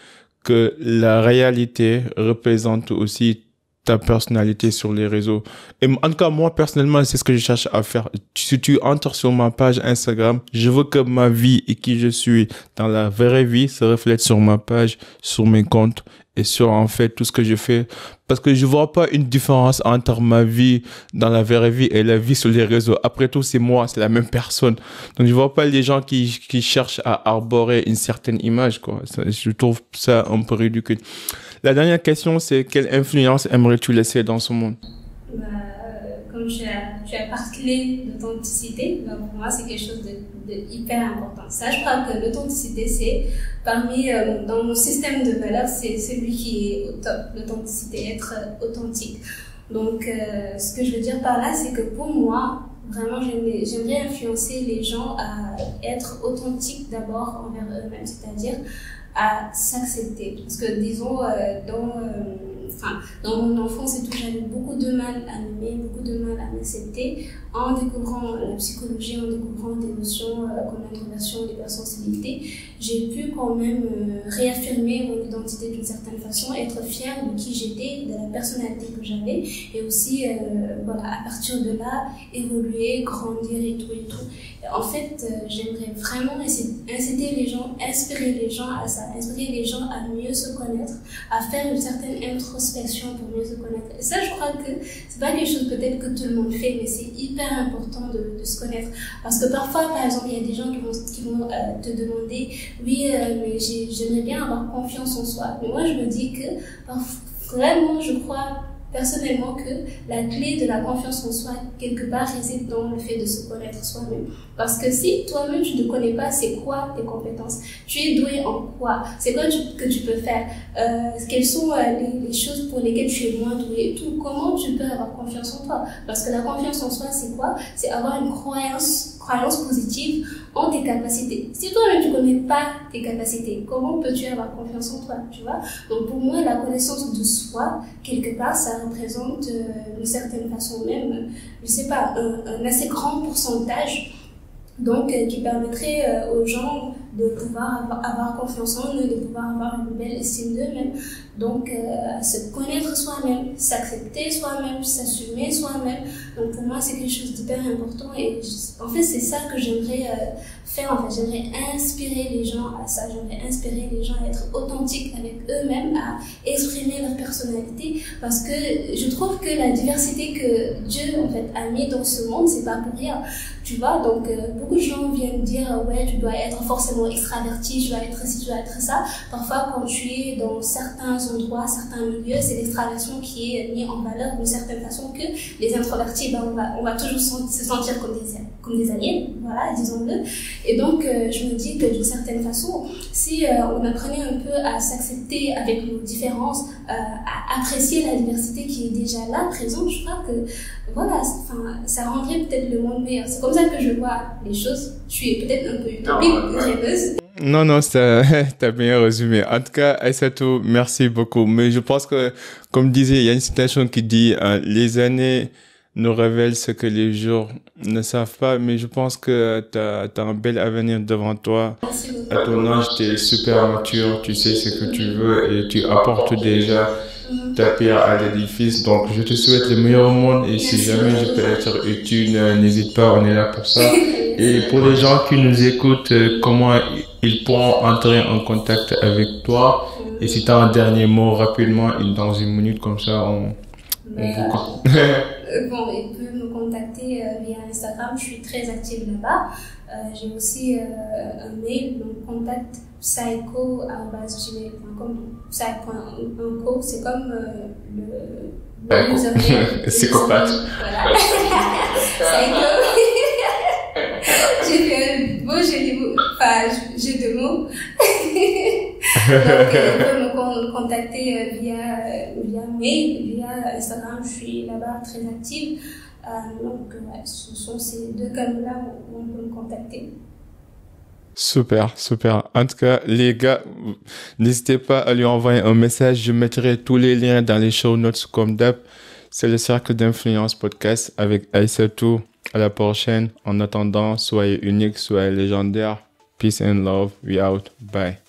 que la réalité représente aussi ta personnalité sur les réseaux. Et en tout cas, moi, personnellement, c'est ce que je cherche à faire. Si tu entres sur ma page Instagram, je veux que ma vie et qui je suis dans la vraie vie se reflète sur ma page, sur mes comptes et sur, en fait, tout ce que je fais. Parce que je vois pas une différence entre ma vie dans la vraie vie et la vie sur les réseaux. Après tout, c'est moi, c'est la même personne. Donc, je vois pas les gens qui cherchent à arborer une certaine image, quoi. Je trouve ça un peu ridicule. La dernière question, c'est quelle influence aimerais-tu laisser dans ce monde? Comme tu as parlé d'authenticité, pour moi, c'est quelque chose de hyper important. Ça, je crois que l'authenticité, c'est dans mon système de valeurs, c'est celui qui est au top. L'authenticité, être authentique. Donc, ce que je veux dire par là, c'est que pour moi, vraiment, j'aimerais influencer les gens à être authentiques d'abord envers eux-mêmes, c'est-à-dire à s'accepter. Parce que, disons, dans mon enfance et tout, j'avais beaucoup de mal à m'aimer, beaucoup de mal à m'accepter. En découvrant la psychologie, en découvrant des notions comme l'introversion, l'hypersensibilité, j'ai pu quand même réaffirmer mon identité d'une certaine façon, être fière de qui j'étais, de la personnalité que j'avais, et aussi, à partir de là, évoluer, grandir et tout et tout. En fait, j'aimerais vraiment inciter les gens, inspirer les gens à ça, inspirer les gens à mieux se connaître, à faire une certaine introspection pour mieux se connaître. Et ça, je crois que c'est pas quelque chose peut-être que tout le monde fait, mais c'est hyper important de se connaître. Parce que parfois, par exemple, il y a des gens qui vont te demander, oui, mais j'aimerais bien avoir confiance en soi. Mais moi, je me dis que vraiment, je crois personnellement que la clé de la confiance en soi, quelque part, réside dans le fait de se connaître soi-même. Parce que si toi-même, tu ne connais pas c'est quoi tes compétences, tu es doué en quoi, c'est quoi que tu peux faire, quelles sont les choses pour lesquelles tu es moins doué et tout, comment tu peux avoir confiance en toi. Parce que la confiance en soi, c'est quoi? C'est avoir une croyance positive en tes capacités. Si toi-même tu ne connais pas tes capacités, comment peux-tu avoir confiance en toi, tu vois? Donc pour moi, la connaissance de soi, quelque part, ça représente d'une certaine façon même, je sais pas, un assez grand pourcentage, donc qui permettrait aux gens de pouvoir avoir confiance en eux, de pouvoir avoir une belle estime d'eux-mêmes. Donc, se connaître soi-même, s'accepter soi-même, s'assumer soi-même. Donc, pour moi, c'est quelque chose d'hyper important. Et en fait, c'est ça que j'aimerais faire. En fait, j'aimerais inspirer les gens à ça. J'aimerais inspirer les gens à être authentiques avec eux-mêmes, à exprimer leur personnalité. Parce que je trouve que la diversité que Dieu, en fait, a mis dans ce monde, c'est pas pour rien. Tu vois, donc beaucoup de gens viennent dire ouais, tu dois être forcément extraverti, tu dois être ci, tu dois être ça. Parfois, quand tu es dans certains endroits, certains milieux, c'est l'extraversion qui est mise en valeur d'une certaine façon que les introvertis, on va toujours se sentir comme des aliens, voilà, disons-le. Et donc, je me dis que d'une certaine façon, si on apprenait un peu à s'accepter avec nos différences, à apprécier la diversité qui est déjà là, présente, je crois que voilà, ça rendrait peut-être le monde meilleur. C'est comme ça que je vois les choses. Je suis peut-être un peu utopique, rêveuse. Non, t'as bien résumé. En tout cas, Aïssatou, merci beaucoup. Mais je pense que, comme disait, il y a une citation qui dit, les années nous révèlent ce que les jours ne savent pas, mais je pense que t'as un bel avenir devant toi. Merci beaucoup. À ton âge, t'es super mature, tu sais ce que tu veux et tu apportes déjà ta pierre à l'édifice. Donc, je te souhaite le meilleur au monde et si jamais je peux être utile, n'hésite pas, on est là pour ça. Et pour les gens qui nous écoutent, comment ils pourront entrer en contact avec toi? Et si tu as un dernier mot rapidement, dans une minute comme ça, on vous... Bon, ils peuvent me contacter via Instagram, je suis très active là-bas. J'ai aussi un mail, donc contact psycho@gmail.com. Psycho, c'est comme le username. Psychopathe. Voilà. Psycho. J'ai fait un beau jeu de mots. Donc, ils peuvent me contacter via mail, via Instagram, je suis là-bas très active. Donc, ouais, ce sont ces deux canaux-là où on peut me contacter. Super. En tout cas, les gars, n'hésitez pas à lui envoyer un message. Je mettrai tous les liens dans les show notes comme d'hab. C'est le Cercle d'Influence Podcast avec Aïssatou. À la prochaine. En attendant, soyez unique, soyez légendaire. Peace and love. We out. Bye.